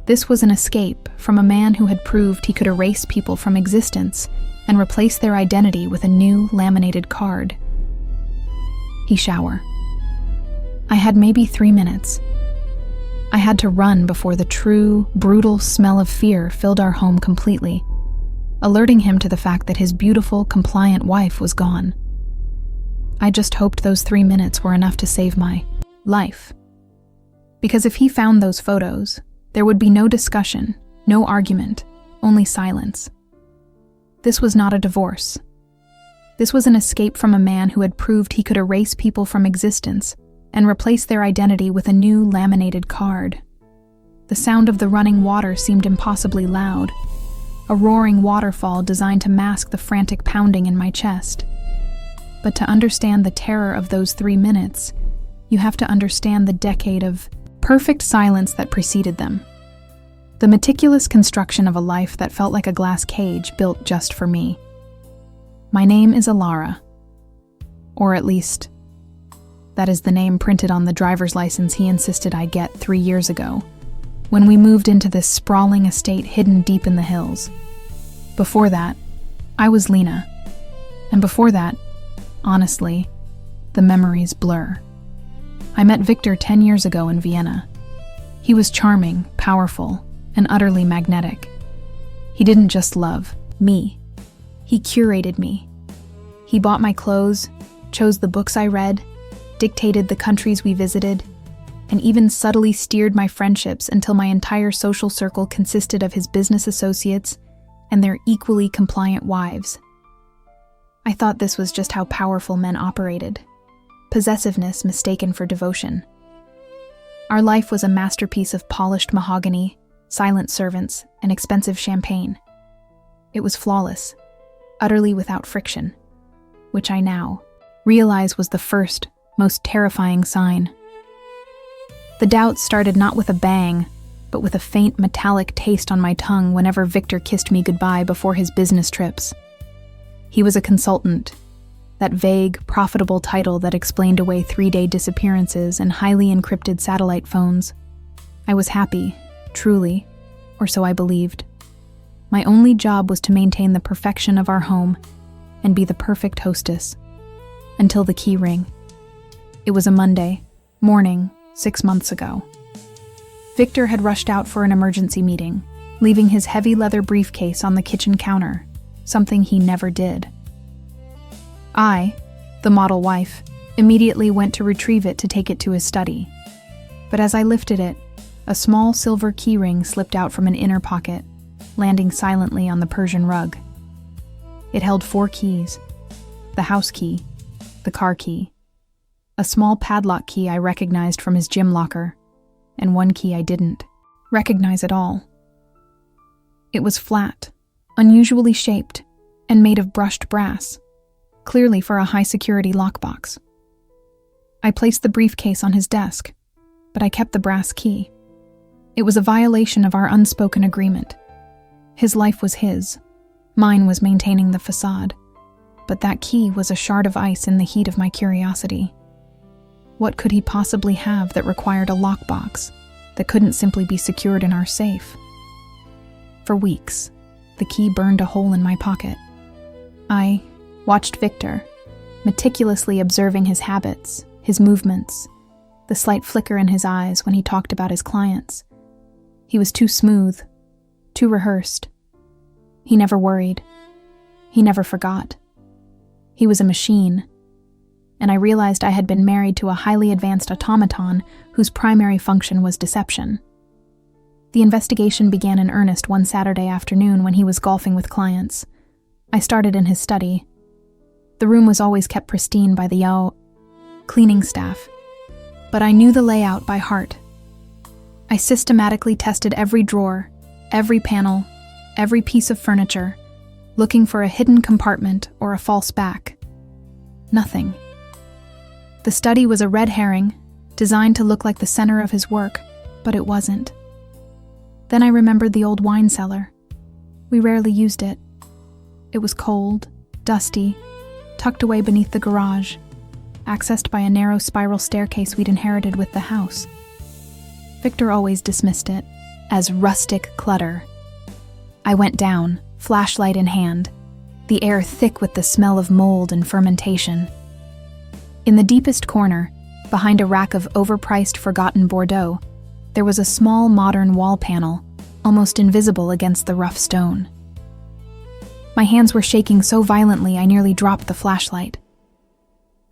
This was an escape from a man who had proved he could erase people from existence and replace their identity with a new laminated card. He shower. I had maybe 3 minutes. I had to run before the true, brutal smell of fear filled our home completely, alerting him to the fact that his beautiful, compliant wife was gone. I just hoped those 3 minutes were enough to save my life. Because if he found those photos, there would be no discussion, no argument, only silence. This was not a divorce. This was an escape from a man who had proved he could erase people from existence and replace their identity with a new laminated card. The sound of the running water seemed impossibly loud, a roaring waterfall designed to mask the frantic pounding in my chest. But to understand the terror of those 3 minutes, you have to understand the decade of perfect silence that preceded them. The meticulous construction of a life that felt like a glass cage built just for me. My name is Alara. Or at least, that is the name printed on the driver's license he insisted I get 3 years ago, when we moved into this sprawling estate hidden deep in the hills. Before that, I was Lena. And before that, honestly, the memories blur. I met Victor 10 years ago in Vienna. He was charming, powerful, and utterly magnetic. He didn't just love me. He curated me. He bought my clothes, chose the books I read, dictated the countries we visited, and even subtly steered my friendships until my entire social circle consisted of his business associates and their equally compliant wives. I thought this was just how powerful men operated. Possessiveness mistaken for devotion. Our life was a masterpiece of polished mahogany, silent servants, and expensive champagne. It was flawless, utterly without friction, which I now realize was the first, most terrifying sign. The doubt started not with a bang, but with a faint metallic taste on my tongue whenever Victor kissed me goodbye before his business trips. He was a consultant, that vague, profitable title that explained away 3-day disappearances and highly encrypted satellite phones. I was happy, truly, or so I believed. My only job was to maintain the perfection of our home and be the perfect hostess. Until the key rang. It was a Monday morning, 6 months ago. Victor had rushed out for an emergency meeting, leaving his heavy leather briefcase on the kitchen counter, something he never did. I, the model wife, immediately went to retrieve it to take it to his study. But as I lifted it, a small silver keyring slipped out from an inner pocket, landing silently on the Persian rug. It held 4 keys: the house key, the car key, a small padlock key I recognized from his gym locker, and 1 key I didn't recognize at all. It was flat, unusually shaped, and made of brushed brass, clearly for a high-security lockbox. I placed the briefcase on his desk, but I kept the brass key. It was a violation of our unspoken agreement. His life was his. Mine was maintaining the facade. But that key was a shard of ice in the heat of my curiosity. What could he possibly have that required a lockbox that couldn't simply be secured in our safe? For weeks, the key burned a hole in my pocket. I watched Victor, meticulously observing his habits, his movements, the slight flicker in his eyes when he talked about his clients. He was too smooth, too rehearsed. He never worried. He never forgot. He was a machine, and I realized I had been married to a highly advanced automaton whose primary function was deception. The investigation began in earnest one Saturday afternoon when he was golfing with clients. I started in his study. The room was always kept pristine by the cleaning staff, but I knew the layout by heart. I systematically tested every drawer, every panel, every piece of furniture, looking for a hidden compartment or a false back. Nothing. The study was a red herring, designed to look like the center of his work, but it wasn't. Then I remembered the old wine cellar. We rarely used it. It was cold, dusty, tucked away beneath the garage, accessed by a narrow spiral staircase we'd inherited with the house. Victor always dismissed it as rustic clutter. I went down, flashlight in hand, the air thick with the smell of mold and fermentation. In the deepest corner, behind a rack of overpriced forgotten Bordeaux, there was a small modern wall panel, almost invisible against the rough stone. My hands were shaking so violently I nearly dropped the flashlight.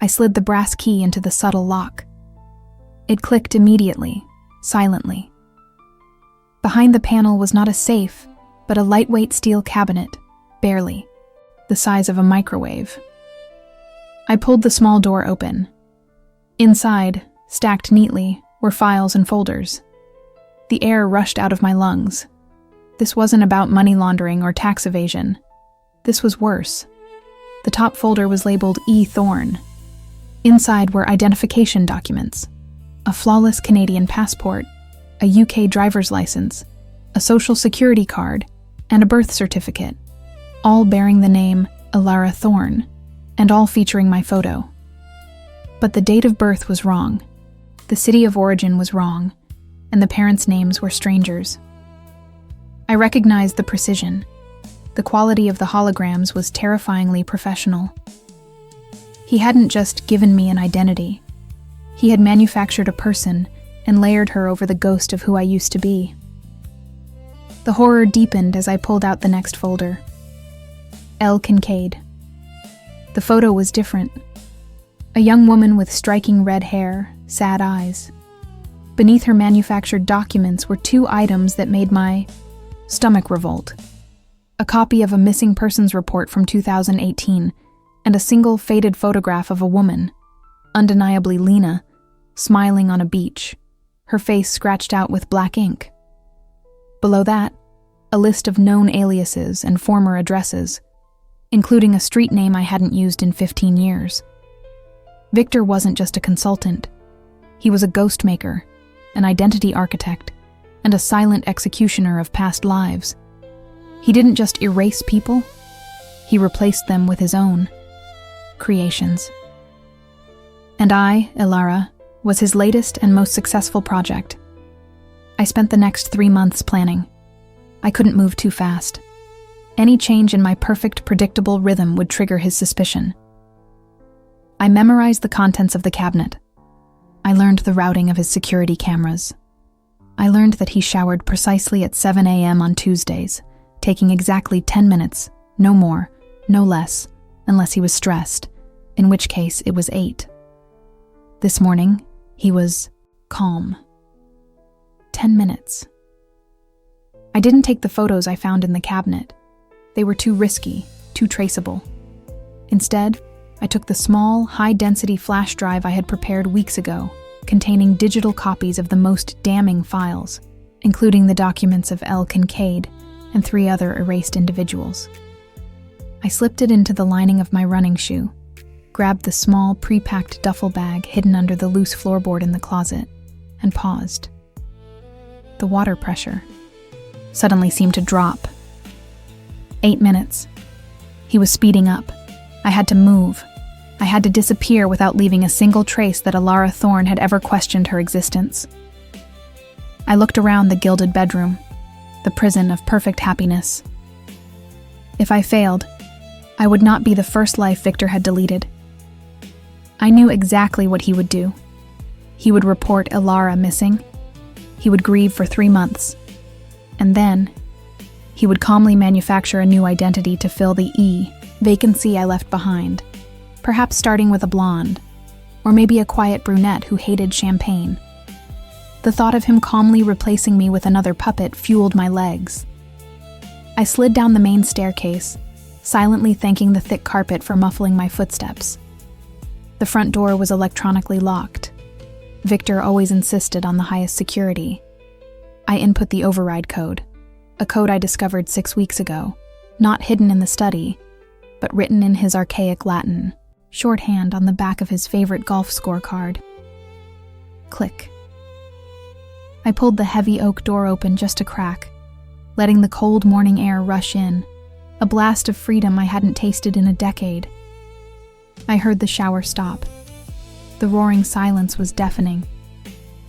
I slid the brass key into the subtle lock. It clicked immediately, silently. Behind the panel was not a safe, but a lightweight steel cabinet, barely, the size of a microwave. I pulled the small door open. Inside, stacked neatly, were files and folders. The air rushed out of my lungs. This wasn't about money laundering or tax evasion. This was worse. The top folder was labeled E. Thorne. Inside were identification documents, a flawless Canadian passport, a UK driver's license, a social security card, and a birth certificate, all bearing the name Ilara Thorne, and all featuring my photo. But the date of birth was wrong, the city of origin was wrong, and the parents' names were strangers. I recognized the precision. The quality of the holograms was terrifyingly professional. He hadn't just given me an identity. He had manufactured a person and layered her over the ghost of who I used to be. The horror deepened as I pulled out the next folder. L. Kincaid. The photo was different. A young woman with striking red hair, sad eyes. Beneath her manufactured documents were two items that made my stomach revolt. A copy of a missing persons report from 2018, and a single faded photograph of a woman, undeniably Lena, smiling on a beach, her face scratched out with black ink. Below that, a list of known aliases and former addresses, including a street name I hadn't used in 15 years. Victor wasn't just a consultant. He was a ghost maker, an identity architect, and a silent executioner of past lives. He didn't just erase people, he replaced them with his own creations. And I, Ilara, was his latest and most successful project. I spent the next 3 months planning. I couldn't move too fast. Any change in my perfect, predictable rhythm would trigger his suspicion. I memorized the contents of the cabinet. I learned the routing of his security cameras. I learned that he showered precisely at 7 a.m. on Tuesdays, taking exactly 10 minutes, no more, no less, unless he was stressed, in which case it was 8. This morning, he was calm. 10 minutes. I didn't take the photos I found in the cabinet. They were too risky, too traceable. Instead, I took the small, high-density flash drive I had prepared weeks ago, containing digital copies of the most damning files, including the documents of L. Kincaid, and 3 other erased individuals. I slipped it into the lining of my running shoe, grabbed the small, pre-packed duffel bag hidden under the loose floorboard in the closet, and paused. The water pressure suddenly seemed to drop. 8 minutes. He was speeding up. I had to move. I had to disappear without leaving a single trace that Alara Thorne had ever questioned her existence. I looked around the gilded bedroom, the prison of perfect happiness. If I failed, I would not be the first life Victor had deleted. I knew exactly what he would do. He would report Alara missing. He would grieve for 3 months. And then, he would calmly manufacture a new identity to fill the vacancy I left behind, perhaps starting with a blonde, or maybe a quiet brunette who hated champagne. The thought of him calmly replacing me with another puppet fueled my legs. I slid down the main staircase, silently thanking the thick carpet for muffling my footsteps. The front door was electronically locked. Victor always insisted on the highest security. I input the override code, a code I discovered 6 weeks ago, not hidden in the study, but written in his archaic Latin, shorthand on the back of his favorite golf scorecard. Click. I pulled the heavy oak door open just a crack, letting the cold morning air rush in, a blast of freedom I hadn't tasted in a decade. I heard the shower stop. The roaring silence was deafening.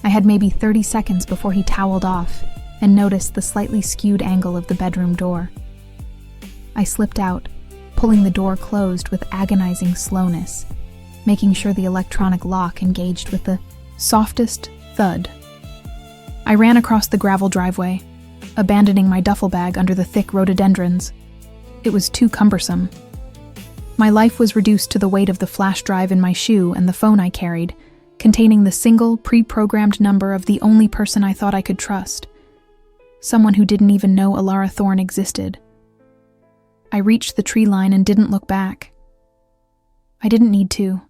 I had maybe 30 seconds before he toweled off and noticed the slightly skewed angle of the bedroom door. I slipped out, pulling the door closed with agonizing slowness, making sure the electronic lock engaged with the softest thud. I ran across the gravel driveway, abandoning my duffel bag under the thick rhododendrons. It was too cumbersome. My life was reduced to the weight of the flash drive in my shoe and the phone I carried, containing the single, pre-programmed number of the only person I thought I could trust. Someone who didn't even know Alara Thorne existed. I reached the tree line and didn't look back. I didn't need to.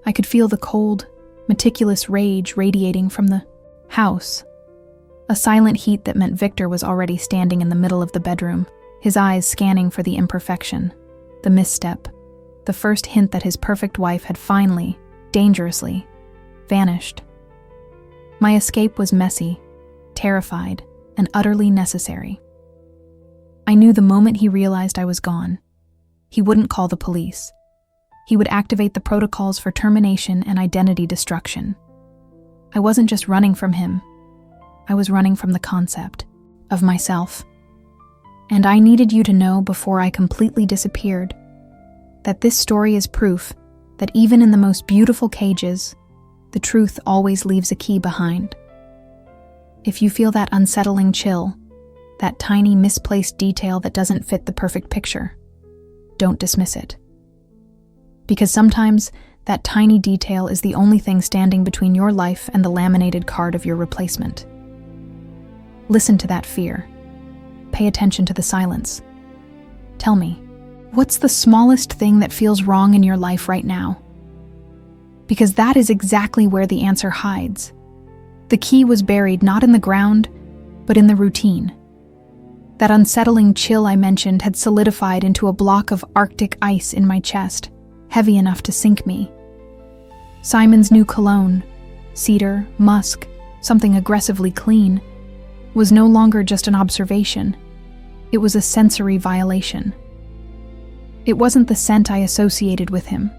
I could feel the cold, meticulous rage radiating from the house. A silent heat that meant Victor was already standing in the middle of the bedroom, his eyes scanning for the imperfection, the misstep, the first hint that his perfect wife had finally, dangerously, vanished. My escape was messy, terrified, and utterly necessary. I knew the moment he realized I was gone, he wouldn't call the police. He would activate the protocols for termination and identity destruction. I wasn't just running from him. I was running from the concept of myself. And I needed you to know before I completely disappeared that this story is proof that even in the most beautiful cages, the truth always leaves a key behind. If you feel that unsettling chill, that tiny misplaced detail that doesn't fit the perfect picture, don't dismiss it. Because sometimes that tiny detail is the only thing standing between your life and the laminated card of your replacement. Listen to that fear. Pay attention to the silence. Tell me, what's the smallest thing that feels wrong in your life right now? Because that is exactly where the answer hides. The key was buried not in the ground, but in the routine. That unsettling chill I mentioned had solidified into a block of Arctic ice in my chest, heavy enough to sink me. Simon's new cologne, cedar, musk, something aggressively clean, was no longer just an observation. It was a sensory violation. It wasn't the scent I associated with him,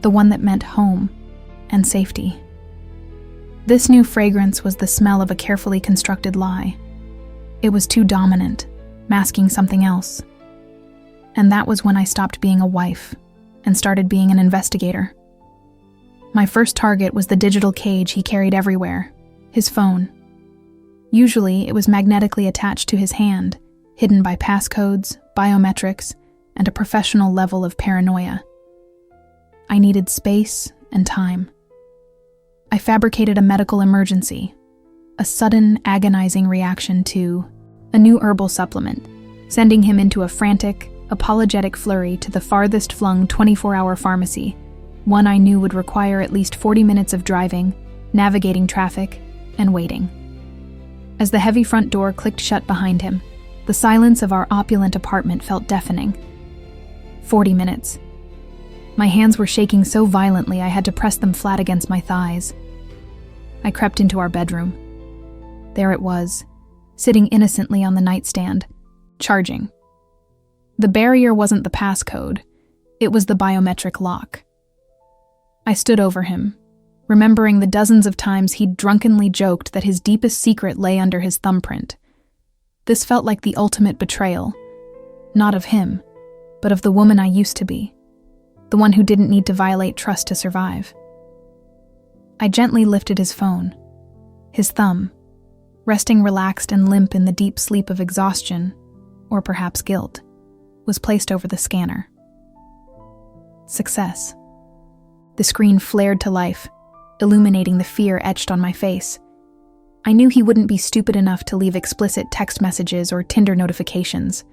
the one that meant home and safety. This new fragrance was the smell of a carefully constructed lie. It was too dominant, masking something else. And that was when I stopped being a wife and started being an investigator. My first target was the digital cage he carried everywhere, his phone. Usually, it was magnetically attached to his hand, hidden by passcodes, biometrics, and a professional level of paranoia. I needed space and time. I fabricated a medical emergency, a sudden, agonizing reaction to a new herbal supplement, sending him into a frantic, apologetic flurry to the farthest flung 24-hour pharmacy, one I knew would require at least 40 minutes of driving, navigating traffic, and waiting. As the heavy front door clicked shut behind him, The silence of our opulent apartment felt deafening. 40 minutes. My hands were shaking so violently I had to press them flat against my thighs. I crept into our bedroom. There it was, sitting innocently on the nightstand, charging. The barrier wasn't the passcode, it was the biometric lock. I stood over him, remembering the dozens of times he'd drunkenly joked that his deepest secret lay under his thumbprint. This felt like the ultimate betrayal, not of him, but of the woman I used to be, the one who didn't need to violate trust to survive. I gently lifted his phone. His thumb, resting relaxed and limp in the deep sleep of exhaustion, or perhaps guilt, was placed over the scanner. Success. The screen flared to life, illuminating the fear etched on my face. I knew he wouldn't be stupid enough to leave explicit text messages or Tinder notifications.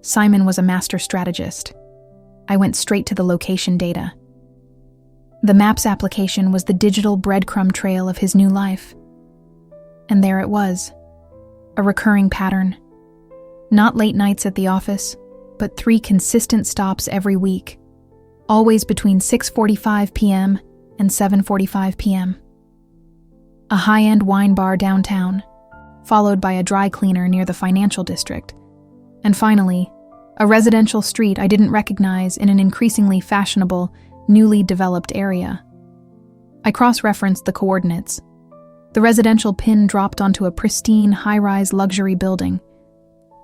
Simon was a master strategist. I went straight to the location data. The Maps application was the digital breadcrumb trail of his new life. And there it was, a recurring pattern. Not late nights at the office, but 3 consistent stops every week, always between 6:45 p.m. and 7:45 p.m. A high-end wine bar downtown, followed by a dry cleaner near the financial district, and finally, a residential street I didn't recognize in an increasingly fashionable, newly developed area. I cross-referenced the coordinates. The residential pin dropped onto a pristine, high-rise luxury building,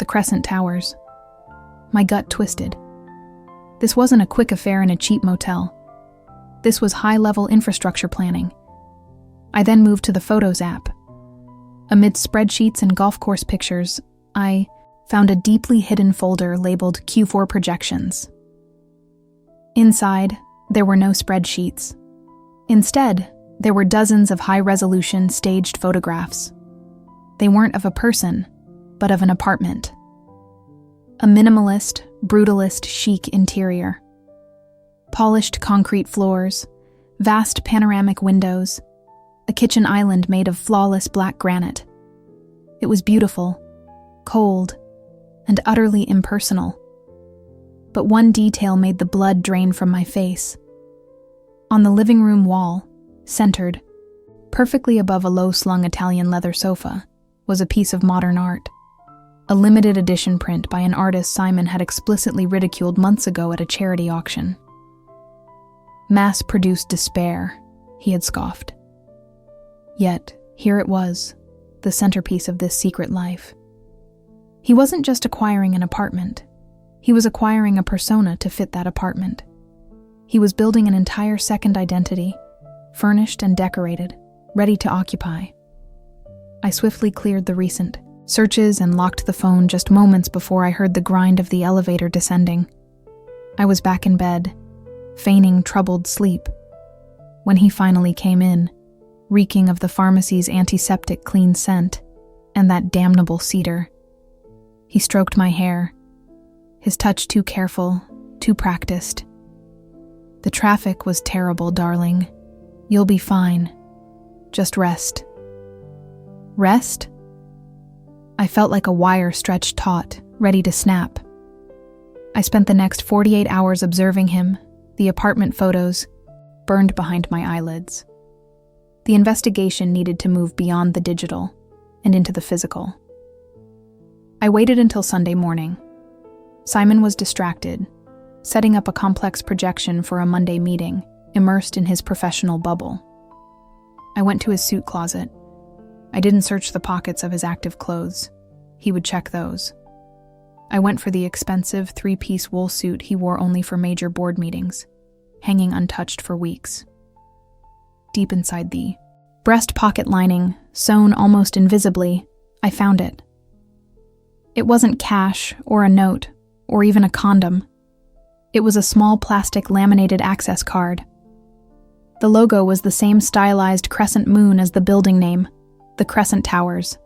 the Crescent Towers. My gut twisted. This wasn't a quick affair in a cheap motel. This was high-level infrastructure planning. I then moved to the Photos app. Amidst spreadsheets and golf course pictures, I found a deeply hidden folder labeled Q4 Projections. Inside, there were no spreadsheets. Instead, there were dozens of high-resolution staged photographs. They weren't of a person, but of an apartment. A minimalist, brutalist, chic interior. Polished concrete floors, vast panoramic windows, a kitchen island made of flawless black granite. It was beautiful, cold, and utterly impersonal. But one detail made the blood drain from my face. On the living room wall, centered, perfectly above a low-slung Italian leather sofa, was a piece of modern art. A limited edition print by an artist Simon had explicitly ridiculed months ago at a charity auction. Mass-produced despair, he had scoffed. Yet, here it was, the centerpiece of this secret life. He wasn't just acquiring an apartment. He was acquiring a persona to fit that apartment. He was building an entire second identity, furnished and decorated, ready to occupy. I swiftly cleared the recent searches and locked the phone just moments before I heard the grind of the elevator descending. I was back in bed, feigning troubled sleep, when he finally came in, reeking of the pharmacy's antiseptic clean scent and that damnable cedar. He stroked my hair, his touch too careful, too practiced. The traffic was terrible, darling. You'll be fine. Just rest. Rest? I felt like a wire stretched taut, ready to snap. I spent the next 48 hours observing him, the apartment photos, burned behind my eyelids. The investigation needed to move beyond the digital and into the physical. I waited until Sunday morning. Simon was distracted, setting up a complex projection for a Monday meeting, immersed in his professional bubble. I went to his suit closet. I didn't search the pockets of his active clothes. He would check those. I went for the expensive 3-piece wool suit he wore only for major board meetings, hanging untouched for weeks. Deep inside the breast pocket lining, sewn almost invisibly, I found it. It wasn't cash or a note or even a condom. It was a small plastic laminated access card. The logo was the same stylized crescent moon as the building name, the Crescent Towers.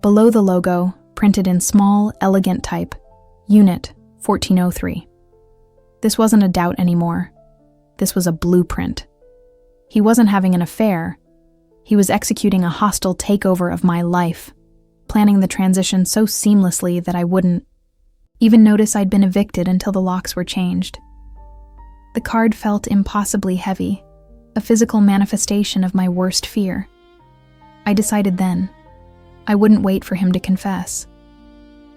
Below the logo, printed in small, elegant type, Unit 1403. This wasn't a doubt anymore. This was a blueprint. He wasn't having an affair. He was executing a hostile takeover of my life, planning the transition so seamlessly that I wouldn't even notice I'd been evicted until the locks were changed. The card felt impossibly heavy, a physical manifestation of my worst fear. I decided then, I wouldn't wait for him to confess.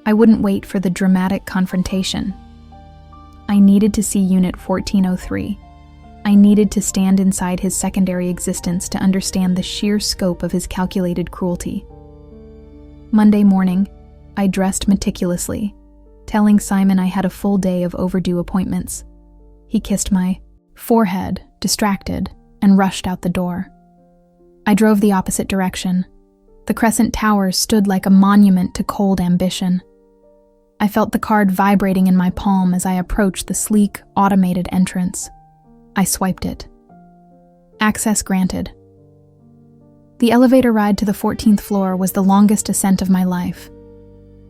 I wouldn't wait for the dramatic confrontation. I needed to see Unit 1403. I needed to stand inside his secondary existence to understand the sheer scope of his calculated cruelty. Monday morning, I dressed meticulously, telling Simon I had a full day of overdue appointments. He kissed my forehead, distracted, and rushed out the door. I drove the opposite direction. The Crescent Towers stood like a monument to cold ambition. I felt the card vibrating in my palm as I approached the sleek, automated entrance. I swiped it. Access granted. The elevator ride to the 14th floor was the longest ascent of my life.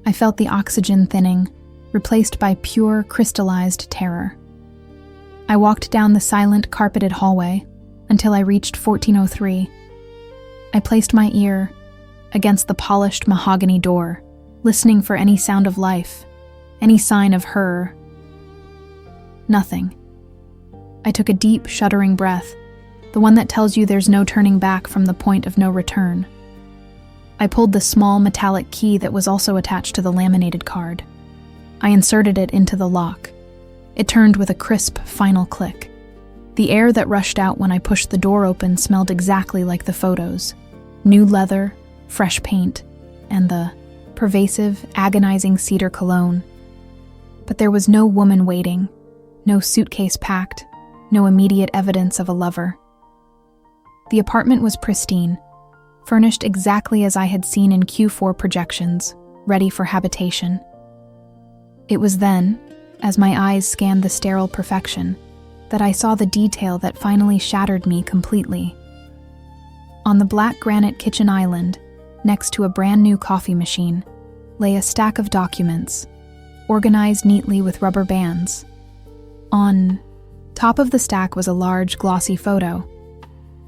I felt the oxygen thinning, replaced by pure, crystallized terror. I walked down the silent, carpeted hallway until I reached 1403. I placed my ear against the polished mahogany door, listening for any sound of life, any sign of her. Nothing. I took a deep, shuddering breath, the one that tells you there's no turning back from the point of no return. I pulled the small metallic key that was also attached to the laminated card. I inserted it into the lock. It turned with a crisp, final click. The air that rushed out when I pushed the door open smelled exactly like the photos. New leather, fresh paint, and the pervasive, agonizing cedar cologne. But there was no woman waiting, no suitcase packed, no immediate evidence of a lover. The apartment was pristine, furnished exactly as I had seen in Q4 projections, ready for habitation. It was then, as my eyes scanned the sterile perfection, that I saw the detail that finally shattered me completely. On the black granite kitchen island, next to a brand new coffee machine, lay a stack of documents, organized neatly with rubber bands. On top of the stack was a large, glossy photo,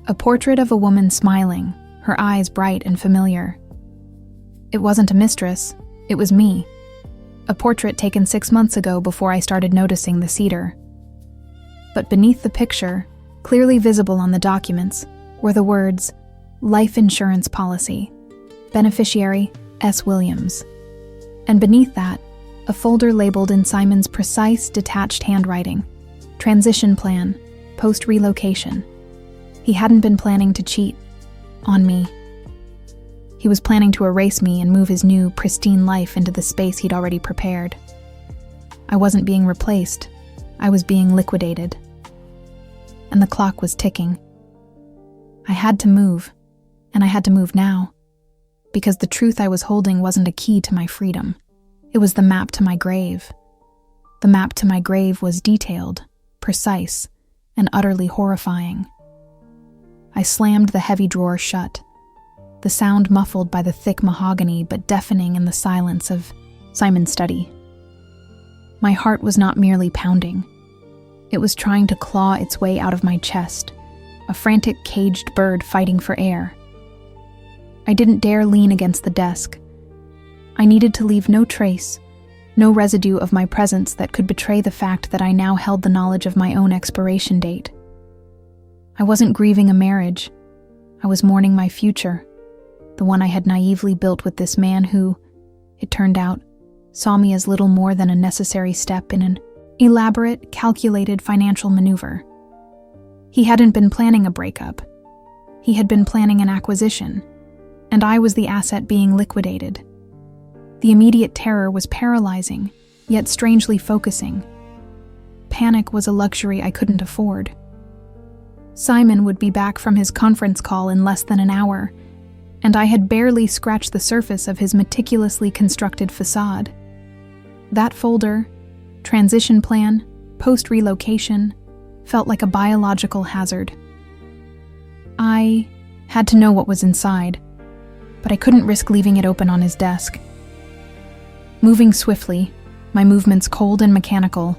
a portrait of a woman smiling, her eyes bright and familiar. It wasn't a mistress, it was me. A portrait taken 6 months ago before I started noticing the cedar. But beneath the picture, clearly visible on the documents, were the words, Life Insurance Policy, Beneficiary S. Williams. And beneath that, a folder labeled in Simon's precise, detached handwriting, Transition Plan, Post-Relocation. He hadn't been planning to cheat on me. He was planning to erase me and move his new, pristine life into the space he'd already prepared. I wasn't being replaced. I was being liquidated. And the clock was ticking. I had to move, and I had to move now, because the truth I was holding wasn't a key to my freedom. It was the map to my grave. The map to my grave was detailed, precise, and utterly horrifying. I slammed the heavy drawer shut, the sound muffled by the thick mahogany but deafening in the silence of Simon's study. My heart was not merely pounding. It was trying to claw its way out of my chest, a frantic caged bird fighting for air. I didn't dare lean against the desk. I needed to leave no trace, no residue of my presence that could betray the fact that I now held the knowledge of my own expiration date. I wasn't grieving a marriage. I was mourning my future, the one I had naively built with this man who, it turned out, saw me as little more than a necessary step in an elaborate, calculated financial maneuver. He hadn't been planning a breakup. He had been planning an acquisition, and I was the asset being liquidated. The immediate terror was paralyzing, yet strangely focusing. Panic was a luxury I couldn't afford. Simon would be back from his conference call in less than an hour, and I had barely scratched the surface of his meticulously constructed facade. That folder, transition plan, post-relocation, felt like a biological hazard. I had to know what was inside, but I couldn't risk leaving it open on his desk. Moving swiftly, my movements cold and mechanical,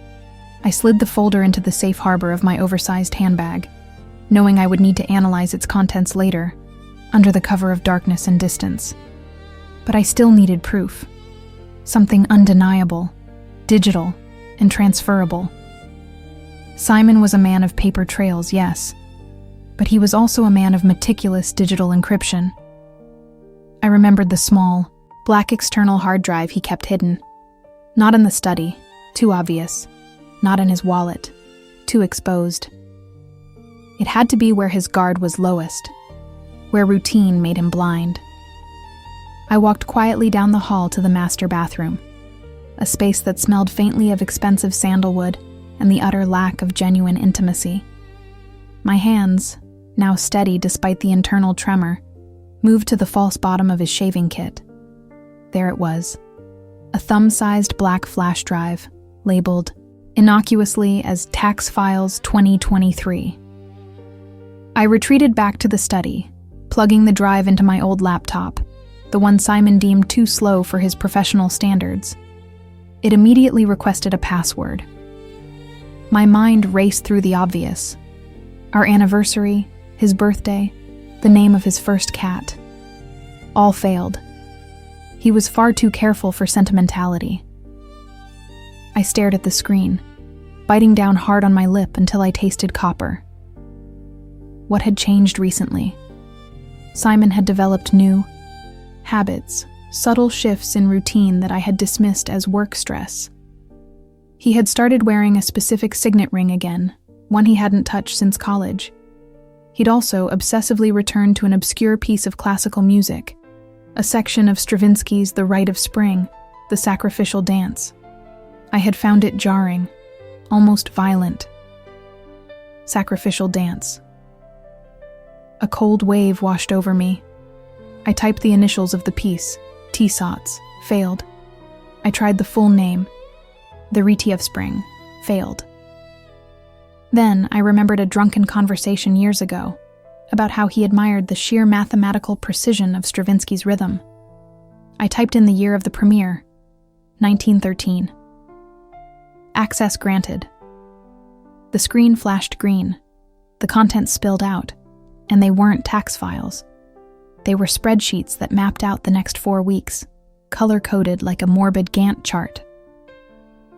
I slid the folder into the safe harbor of my oversized handbag, knowing I would need to analyze its contents later, under the cover of darkness and distance. But I still needed proof. Something undeniable, digital, and transferable. Simon was a man of paper trails, yes, but he was also a man of meticulous digital encryption. I remembered the small, black external hard drive he kept hidden. Not in the study, too obvious. Not in his wallet, too exposed. It had to be where his guard was lowest, where routine made him blind. I walked quietly down the hall to the master bathroom, a space that smelled faintly of expensive sandalwood and the utter lack of genuine intimacy. My hands, now steady despite the internal tremor, moved to the false bottom of his shaving kit. There it was, a thumb-sized black flash drive, labeled innocuously as Tax Files 2023. I retreated back to the study, plugging the drive into my old laptop, the one Simon deemed too slow for his professional standards. It immediately requested a password. My mind raced through the obvious. Our anniversary, his birthday, the name of his first cat. All failed. He was far too careful for sentimentality. I stared at the screen, biting down hard on my lip until I tasted copper. What had changed recently? Simon had developed new habits, subtle shifts in routine that I had dismissed as work stress. He had started wearing a specific signet ring again, one he hadn't touched since college. He'd also obsessively returned to an obscure piece of classical music, a section of Stravinsky's The Rite of Spring, the sacrificial dance. I had found it jarring, almost violent. Sacrificial dance. A cold wave washed over me. I typed the initials of the piece, T-Sots, failed. I tried the full name, The Rite of Spring, failed. Then I remembered a drunken conversation years ago about how he admired the sheer mathematical precision of Stravinsky's rhythm. I typed in the year of the premiere, 1913. Access granted. The screen flashed green. The contents spilled out, and they weren't tax files. They were spreadsheets that mapped out the next 4 weeks, color-coded like a morbid Gantt chart.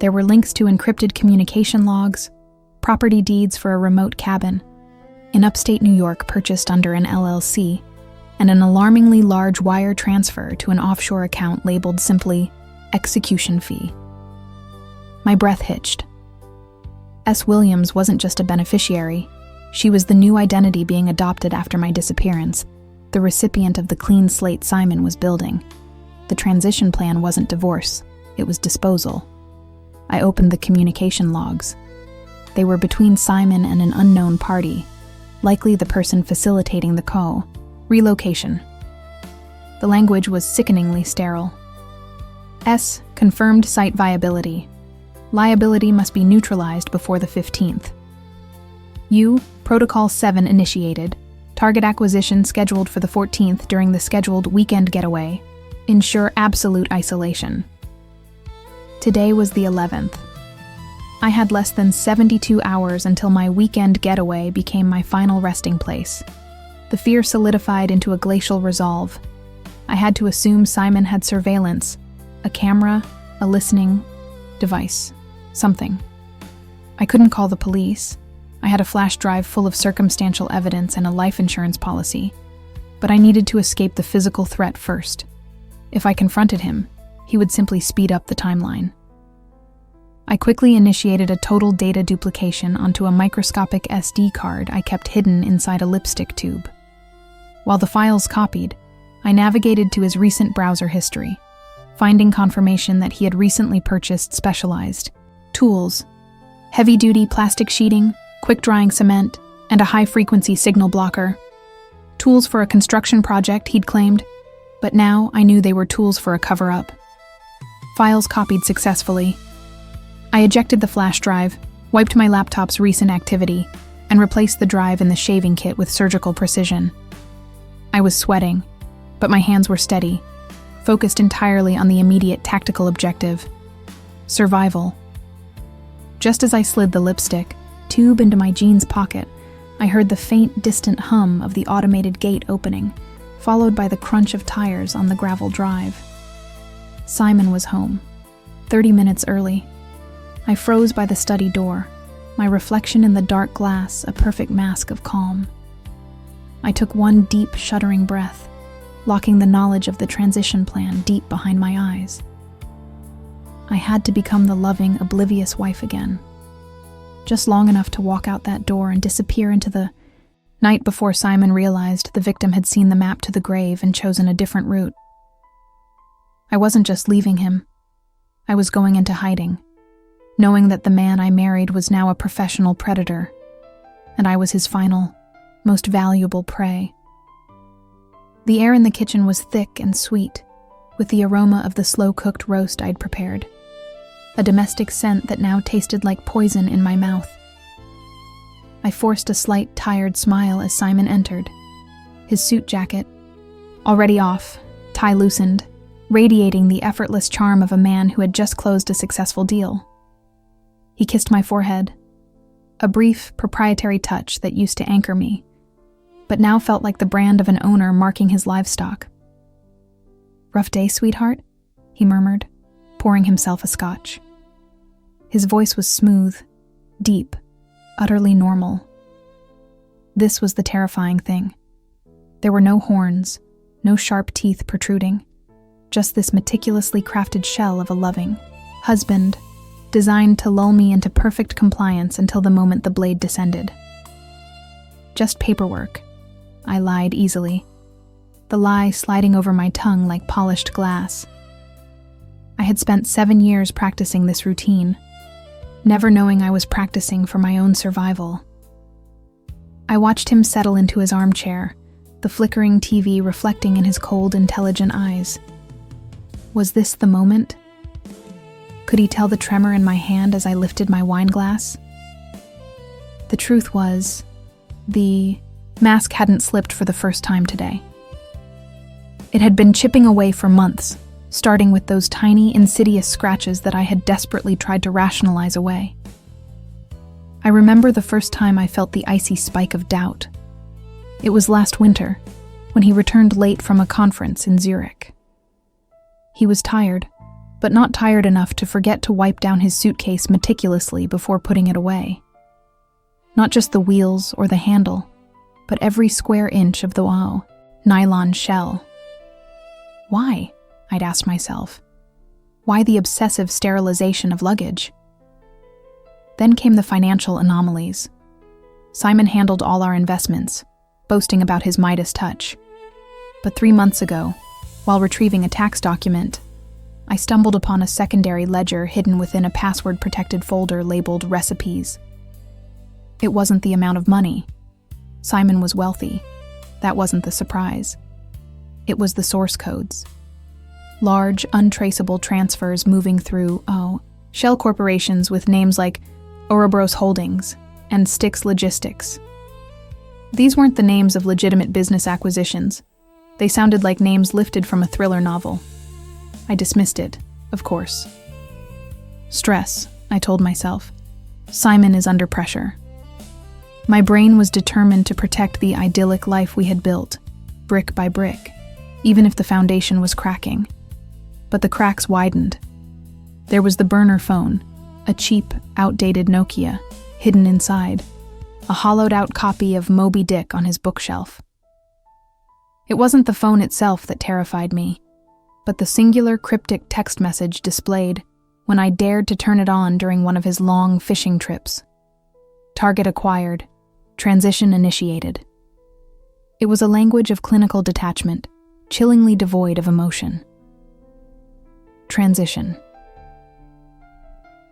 There were links to encrypted communication logs, property deeds for a remote cabin in upstate New York purchased under an LLC, and an alarmingly large wire transfer to an offshore account labeled simply execution fee. My breath hitched. S. Williams wasn't just a beneficiary. She was the new identity being adopted after my disappearance, the recipient of the clean slate Simon was building. The transition plan wasn't divorce, it was disposal. I opened the communication logs. They were between Simon and an unknown party, likely the person facilitating the relocation. The language was sickeningly sterile. S. Confirmed site viability. Liability must be neutralized before the 15th. U. Protocol 7 initiated. Target acquisition scheduled for the 14th during the scheduled weekend getaway. Ensure absolute isolation. Today was the 11th. I had less than 72 hours until my weekend getaway became my final resting place. The fear solidified into a glacial resolve. I had to assume Simon had surveillance, a camera, a listening device, something. I couldn't call the police. I had a flash drive full of circumstantial evidence and a life insurance policy, but I needed to escape the physical threat first. If I confronted him, he would simply speed up the timeline. I quickly initiated a total data duplication onto a microscopic SD card I kept hidden inside a lipstick tube. While the files copied, I navigated to his recent browser history, finding confirmation that he had recently purchased specialized tools, heavy-duty plastic sheeting, quick-drying cement, and a high-frequency signal blocker. Tools for a construction project, he'd claimed, but now I knew they were tools for a cover-up. Files copied successfully. I ejected the flash drive, wiped my laptop's recent activity, and replaced the drive in the shaving kit with surgical precision. I was sweating, but my hands were steady, focused entirely on the immediate tactical objective: survival. Just as I slid the lipstick tube into my jeans pocket, I heard the faint, distant hum of the automated gate opening, followed by the crunch of tires on the gravel drive. Simon was home, 30 minutes early. I froze by the study door, my reflection in the dark glass a perfect mask of calm. I took one deep, shuddering breath, locking the knowledge of the transition plan deep behind my eyes. I had to become the loving, oblivious wife again, just long enough to walk out that door and disappear into the night before Simon realized the victim had seen the map to the grave and chosen a different route. I wasn't just leaving him. I was going into hiding, knowing that the man I married was now a professional predator, and I was his final, most valuable prey. The air in the kitchen was thick and sweet, with the aroma of the slow-cooked roast I'd prepared, a domestic scent that now tasted like poison in my mouth. I forced a slight, tired smile as Simon entered, his suit jacket, already off, tie loosened, radiating the effortless charm of a man who had just closed a successful deal. He kissed my forehead, a brief, proprietary touch that used to anchor me, but now felt like the brand of an owner marking his livestock. "Rough day, sweetheart?" he murmured, pouring himself a scotch. His voice was smooth, deep, utterly normal. This was the terrifying thing. There were no horns, no sharp teeth protruding, just this meticulously crafted shell of a loving husband, designed to lull me into perfect compliance until the moment the blade descended. "Just paperwork," I lied easily, the lie sliding over my tongue like polished glass. I had spent 7 years practicing this routine, never knowing I was practicing for my own survival. I watched him settle into his armchair, the flickering TV reflecting in his cold, intelligent eyes. Was this the moment? Could he tell the tremor in my hand as I lifted my wine glass? The truth was, the mask hadn't slipped for the first time today. It had been chipping away for months, starting with those tiny, insidious scratches that I had desperately tried to rationalize away. I remember the first time I felt the icy spike of doubt. It was last winter, when he returned late from a conference in Zurich. He was tired, but not tired enough to forget to wipe down his suitcase meticulously before putting it away. Not just the wheels or the handle, but every square inch of the nylon shell. Why? I'd asked myself. Why the obsessive sterilization of luggage? Then came the financial anomalies. Simon handled all our investments, boasting about his Midas touch. But 3 months ago, while retrieving a tax document, I stumbled upon a secondary ledger hidden within a password-protected folder labeled recipes. It wasn't the amount of money. Simon was wealthy. That wasn't the surprise. It was the source codes. Large, untraceable transfers moving through, shell corporations with names like Ouroboros Holdings and Styx Logistics. These weren't the names of legitimate business acquisitions. They sounded like names lifted from a thriller novel. I dismissed it, of course. Stress, I told myself. Simon is under pressure. My brain was determined to protect the idyllic life we had built, brick by brick, even if the foundation was cracking. But the cracks widened. There was the burner phone, a cheap, outdated Nokia, hidden inside, a hollowed-out copy of Moby Dick on his bookshelf. It wasn't the phone itself that terrified me, but the singular cryptic text message displayed when I dared to turn it on during one of his long fishing trips. Target acquired, transition initiated. It was a language of clinical detachment, chillingly devoid of emotion. Transition.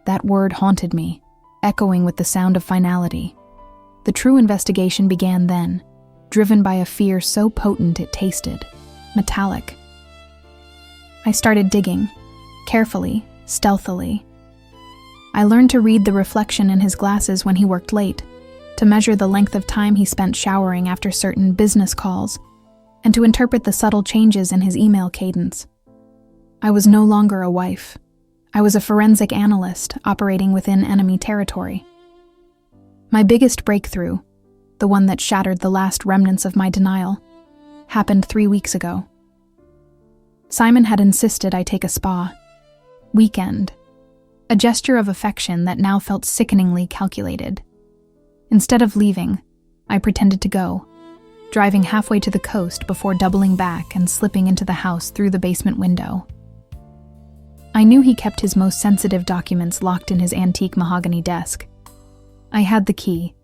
That word haunted me, echoing with the sound of finality. The true investigation began then, driven by a fear so potent it tasted metallic. I started digging, carefully, stealthily. I learned to read the reflection in his glasses when he worked late, to measure the length of time he spent showering after certain business calls, and to interpret the subtle changes in his email cadence. I was no longer a wife. I was a forensic analyst operating within enemy territory. My biggest breakthrough, the one that shattered the last remnants of my denial, happened 3 weeks ago. Simon had insisted I take a spa. Weekend. A gesture of affection that now felt sickeningly calculated. Instead of leaving, I pretended to go, driving halfway to the coast before doubling back and slipping into the house through the basement window. I knew he kept his most sensitive documents locked in his antique mahogany desk. I had the key,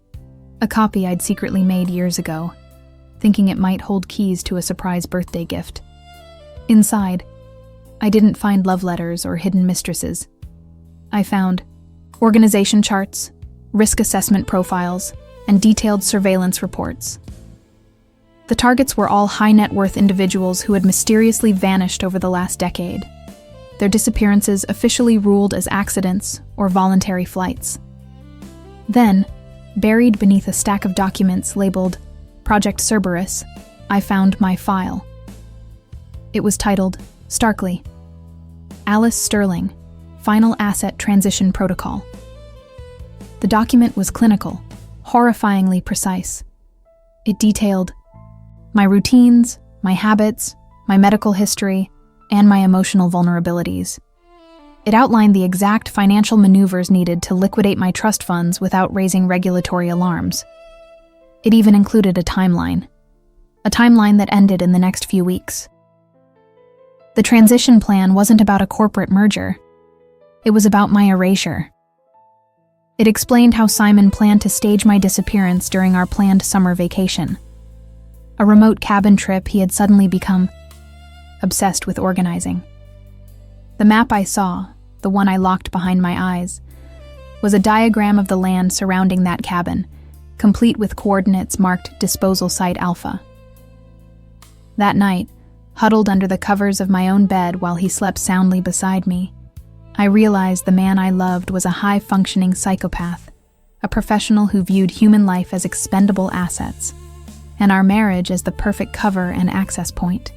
a copy I'd secretly made years ago, thinking it might hold keys to a surprise birthday gift. Inside, I didn't find love letters or hidden mistresses. I found organization charts, risk assessment profiles, and detailed surveillance reports. The targets were all high-net-worth individuals who had mysteriously vanished over the last decade, their disappearances officially ruled as accidents or voluntary flights. Then, buried beneath a stack of documents labeled Project Cerberus, I found my file. It was titled, starkly, Alice Sterling, Final Asset Transition Protocol. The document was clinical, horrifyingly precise. It detailed my routines, my habits, my medical history, and my emotional vulnerabilities. It outlined the exact financial maneuvers needed to liquidate my trust funds without raising regulatory alarms. It even included a timeline that ended in the next few weeks. The transition plan wasn't about a corporate merger. It was about my erasure. It explained how Simon planned to stage my disappearance during our planned summer vacation. A remote cabin trip he had suddenly become obsessed with organizing. The map I saw, the one I locked behind my eyes, was a diagram of the land surrounding that cabin, complete with coordinates marked Disposal Site Alpha. That night, huddled under the covers of my own bed while he slept soundly beside me, I realized the man I loved was a high-functioning psychopath, a professional who viewed human life as expendable assets, and our marriage as the perfect cover and access point.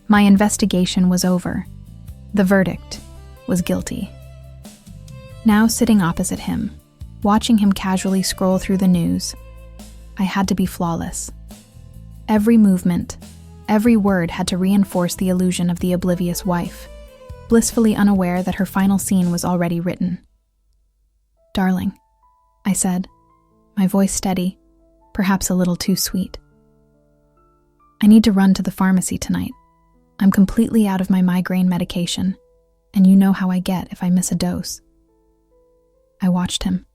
My investigation was over. The verdict was guilty. Now sitting opposite him, watching him casually scroll through the news, I had to be flawless. Every movement, every word had to reinforce the illusion of the oblivious wife, blissfully unaware that her final scene was already written. "Darling," I said, my voice steady, perhaps a little too sweet. "I need to run to the pharmacy tonight. I'm completely out of my migraine medication, and you know how I get if I miss a dose." I watched him.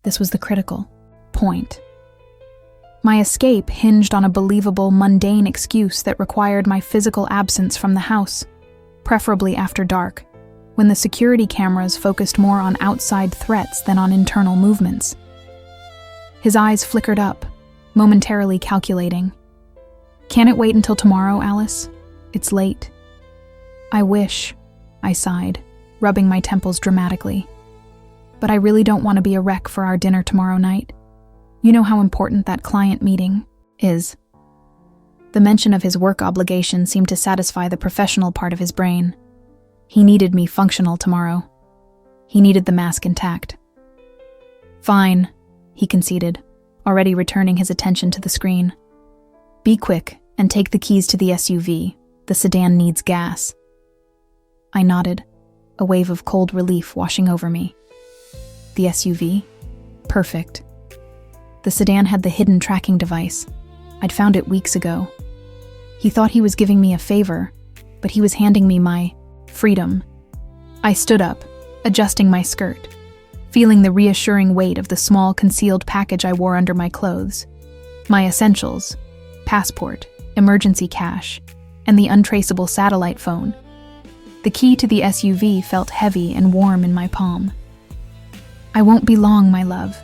This was the critical point. My escape hinged on a believable, mundane excuse that required my physical absence from the house, preferably after dark, when the security cameras focused more on outside threats than on internal movements. His eyes flickered up, momentarily calculating. "Can it wait until tomorrow, Alice? It's late." "I wish," I sighed, rubbing my temples dramatically. "But I really don't want to be a wreck for our dinner tomorrow night. You know how important that client meeting is." The mention of his work obligation seemed to satisfy the professional part of his brain. He needed me functional tomorrow. He needed the mask intact. "Fine," he conceded, already returning his attention to the screen. "Be quick and take the keys to the SUV. The sedan needs gas." I nodded, a wave of cold relief washing over me. The SUV? Perfect. The sedan had the hidden tracking device. I'd found it weeks ago. He thought he was giving me a favor, but he was handing me my freedom. I stood up, adjusting my skirt, feeling the reassuring weight of the small concealed package I wore under my clothes. My essentials, passport, emergency cash, and the untraceable satellite phone. The key to the SUV felt heavy and warm in my palm. "I won't be long, my love,"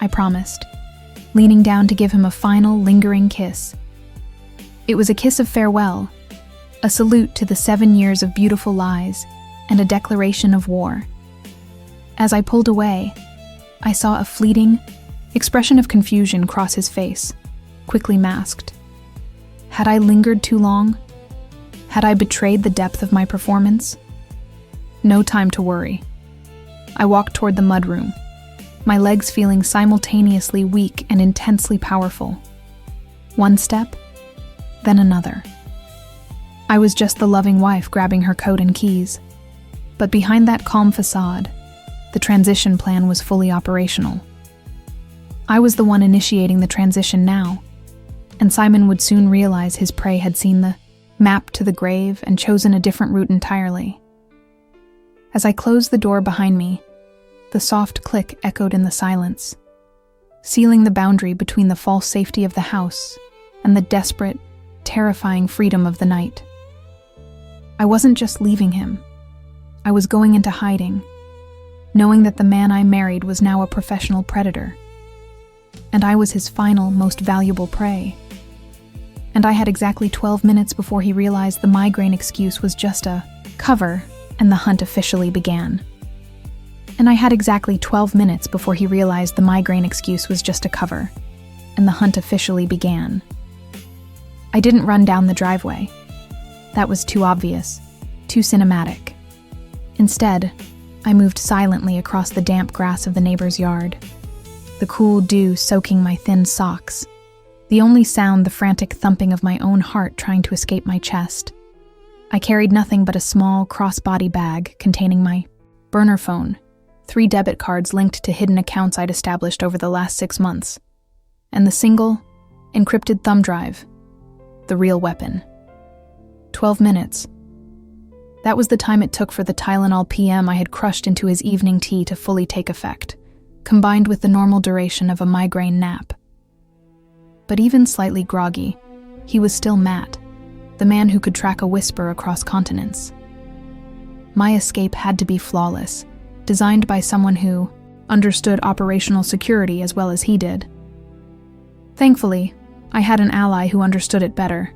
I promised, leaning down to give him a final, lingering kiss. It was a kiss of farewell, a salute to the 7 years of beautiful lies, and a declaration of war. As I pulled away, I saw a fleeting expression of confusion cross his face, quickly masked. Had I lingered too long? Had I betrayed the depth of my performance? No time to worry. I walked toward the mudroom, my legs feeling simultaneously weak and intensely powerful. One step, then another. I was just the loving wife grabbing her coat and keys. But behind that calm facade, the transition plan was fully operational. I was the one initiating the transition now, and Simon would soon realize his prey had seen the map to the grave and chosen a different route entirely. As I closed the door behind me, the soft click echoed in the silence, sealing the boundary between the false safety of the house and the desperate, terrifying freedom of the night. I wasn't just leaving him. I was going into hiding, knowing that the man I married was now a professional predator, and I was his final, most valuable prey. And I had exactly 12 minutes before he realized the migraine excuse was just a cover, and the hunt officially began. And I had exactly 12 minutes before he realized the migraine excuse was just a cover, and the hunt officially began. I didn't run down the driveway. That was too obvious, too cinematic. Instead, I moved silently across the damp grass of the neighbor's yard, the cool dew soaking my thin socks, the only sound the frantic thumping of my own heart trying to escape my chest. I carried nothing but a small crossbody bag containing my burner phone, 3 debit cards linked to hidden accounts I'd established over the last 6 months, and the single, encrypted thumb drive, the real weapon. 12 minutes. That was the time it took for the Tylenol PM I had crushed into his evening tea to fully take effect, combined with the normal duration of a migraine nap. But even slightly groggy, he was still Matt, the man who could track a whisper across continents. My escape had to be flawless, designed by someone who understood operational security as well as he did. Thankfully, I had an ally who understood it better,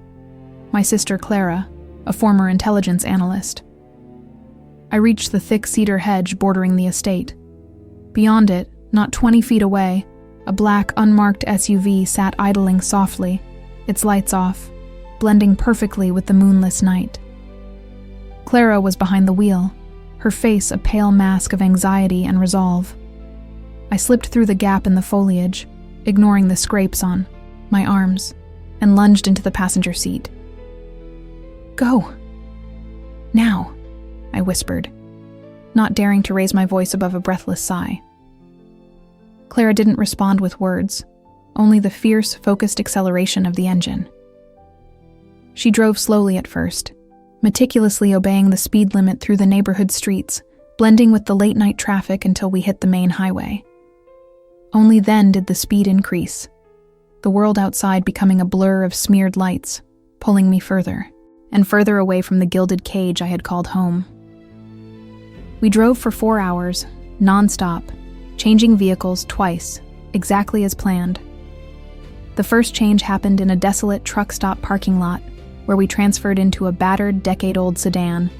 my sister Clara, a former intelligence analyst. I reached the thick cedar hedge bordering the estate. Beyond it, not 20 feet away, a black, unmarked SUV sat idling softly, its lights off, blending perfectly with the moonless night. Clara was behind the wheel, her face a pale mask of anxiety and resolve. I slipped through the gap in the foliage, ignoring the scrapes on my arms, and lunged into the passenger seat. "Go. Now," I whispered, not daring to raise my voice above a breathless sigh. Clara didn't respond with words, only the fierce, focused acceleration of the engine. She drove slowly at first, meticulously obeying the speed limit through the neighborhood streets, blending with the late-night traffic until we hit the main highway. Only then did the speed increase, the world outside becoming a blur of smeared lights, pulling me further and further away from the gilded cage I had called home. We drove for 4 hours, non-stop, changing vehicles twice, exactly as planned. The first change happened in a desolate truck stop parking lot, where we transferred into a battered, decade-old sedan,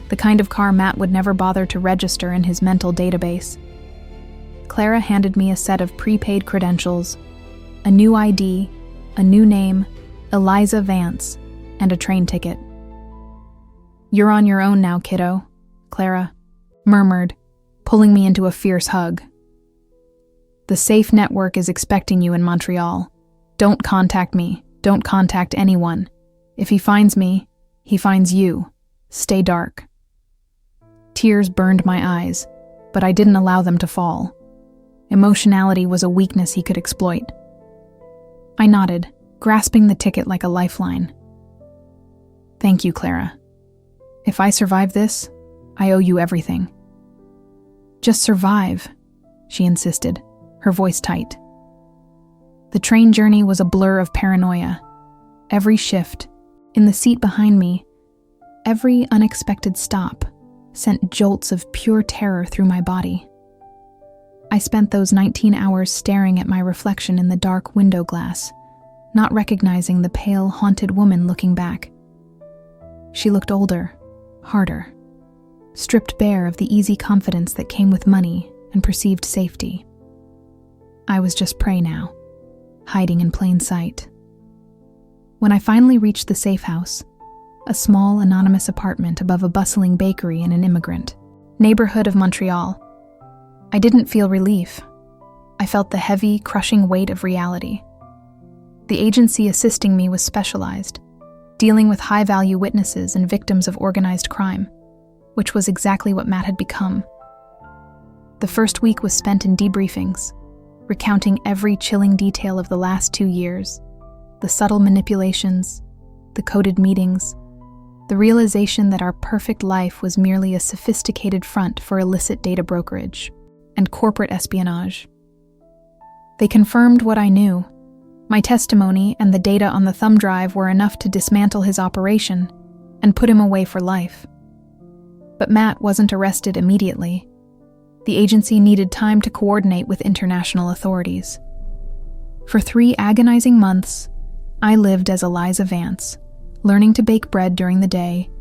the kind of car Matt would never bother to register in his mental database. Clara handed me a set of prepaid credentials, a new ID, a new name, Eliza Vance, and a train ticket. "You're on your own now, kiddo," Clara murmured, pulling me into a fierce hug. "The safe network is expecting you in Montreal. Don't contact me. Don't contact anyone. If he finds me, he finds you. Stay dark." Tears burned my eyes, but I didn't allow them to fall. Emotionality was a weakness he could exploit. I nodded, grasping the ticket like a lifeline. "Thank you, Clara. If I survive this, I owe you everything." "Just survive," she insisted, her voice tight. The train journey was a blur of paranoia. Every shift, in the seat behind me, every unexpected stop, sent jolts of pure terror through my body. I spent those 19 hours staring at my reflection in the dark window glass, not recognizing the pale, haunted woman looking back. She looked older, harder, stripped bare of the easy confidence that came with money and perceived safety. I was just prey now, hiding in plain sight. When I finally reached the safe house, a small, anonymous apartment above a bustling bakery in an immigrant neighborhood of Montreal, I didn't feel relief. I felt the heavy, crushing weight of reality. The agency assisting me was specialized, dealing with high-value witnesses and victims of organized crime, which was exactly what Matt had become. The first week was spent in debriefings, recounting every chilling detail of the last 2 years, the subtle manipulations, the coded meetings, the realization that our perfect life was merely a sophisticated front for illicit data brokerage and corporate espionage. They confirmed what I knew. My testimony and the data on the thumb drive were enough to dismantle his operation and put him away for life. But Matt wasn't arrested immediately. The agency needed time to coordinate with international authorities. For 3 agonizing months, I lived as Eliza Vance, learning to bake bread during the day,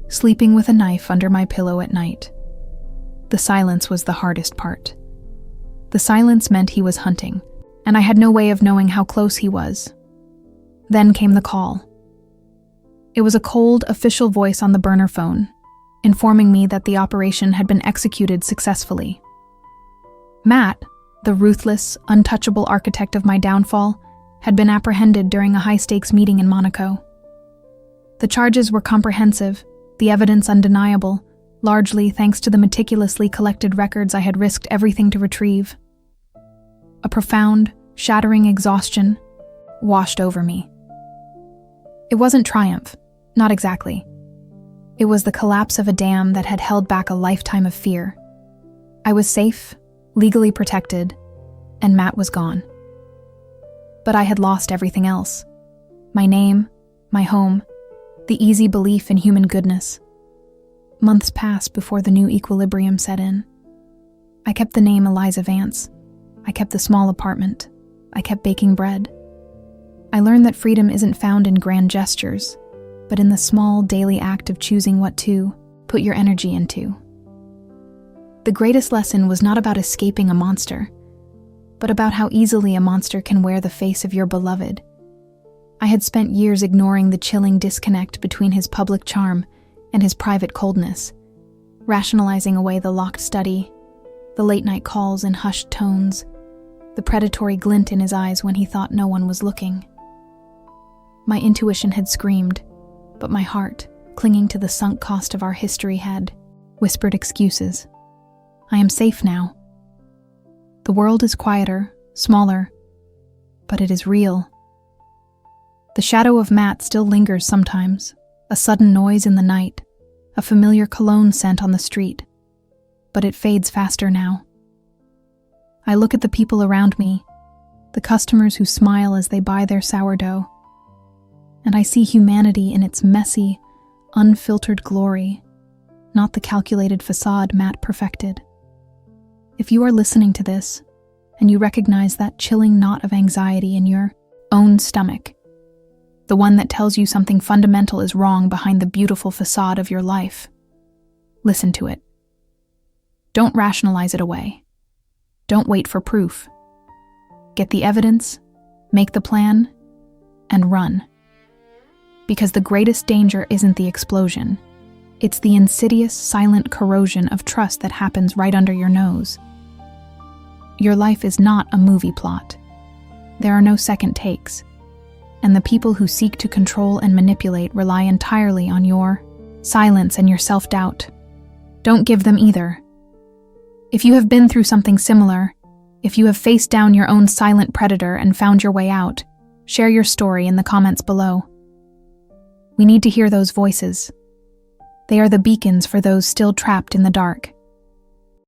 sleeping with a knife under my pillow at night. The silence was the hardest part. The silence meant he was hunting, and I had no way of knowing how close he was. Then came the call. It was a cold, official voice on the burner phone, informing me that the operation had been executed successfully. Matt, the ruthless, untouchable architect of my downfall, had been apprehended during a high-stakes meeting in Monaco. The charges were comprehensive, the evidence undeniable, largely thanks to the meticulously collected records I had risked everything to retrieve. A profound, shattering exhaustion washed over me. It wasn't triumph, not exactly. It was the collapse of a dam that had held back a lifetime of fear. I was safe, legally protected, and Matt was gone. But I had lost everything else. My name, my home, the easy belief in human goodness. Months passed before the new equilibrium set in. I kept the name Eliza Vance. I kept the small apartment. I kept baking bread. I learned that freedom isn't found in grand gestures, but in the small daily act of choosing what to put your energy into. The greatest lesson was not about escaping a monster, but about how easily a monster can wear the face of your beloved. I had spent years ignoring the chilling disconnect between his public charm and his private coldness, rationalizing away the locked study, the late-night calls in hushed tones, the predatory glint in his eyes when he thought no one was looking. My intuition had screamed, but my heart, clinging to the sunk cost of our history, had whispered excuses. I am safe now. The world is quieter, smaller, but it is real. The shadow of Matt still lingers sometimes, a sudden noise in the night, a familiar cologne scent on the street, but it fades faster now. I look at the people around me, the customers who smile as they buy their sourdough, and I see humanity in its messy, unfiltered glory, not the calculated facade Matt perfected. If you are listening to this, and you recognize that chilling knot of anxiety in your own stomach, the one that tells you something fundamental is wrong behind the beautiful facade of your life, listen to it. Don't rationalize it away. Don't wait for proof. Get the evidence, make the plan, and run. Because the greatest danger isn't the explosion. It's the insidious, silent corrosion of trust that happens right under your nose. Your life is not a movie plot. There are no second takes. And the people who seek to control and manipulate rely entirely on your silence and your self-doubt. Don't give them either. If you have been through something similar, if you have faced down your own silent predator and found your way out, share your story in the comments below. We need to hear those voices. They are the beacons for those still trapped in the dark.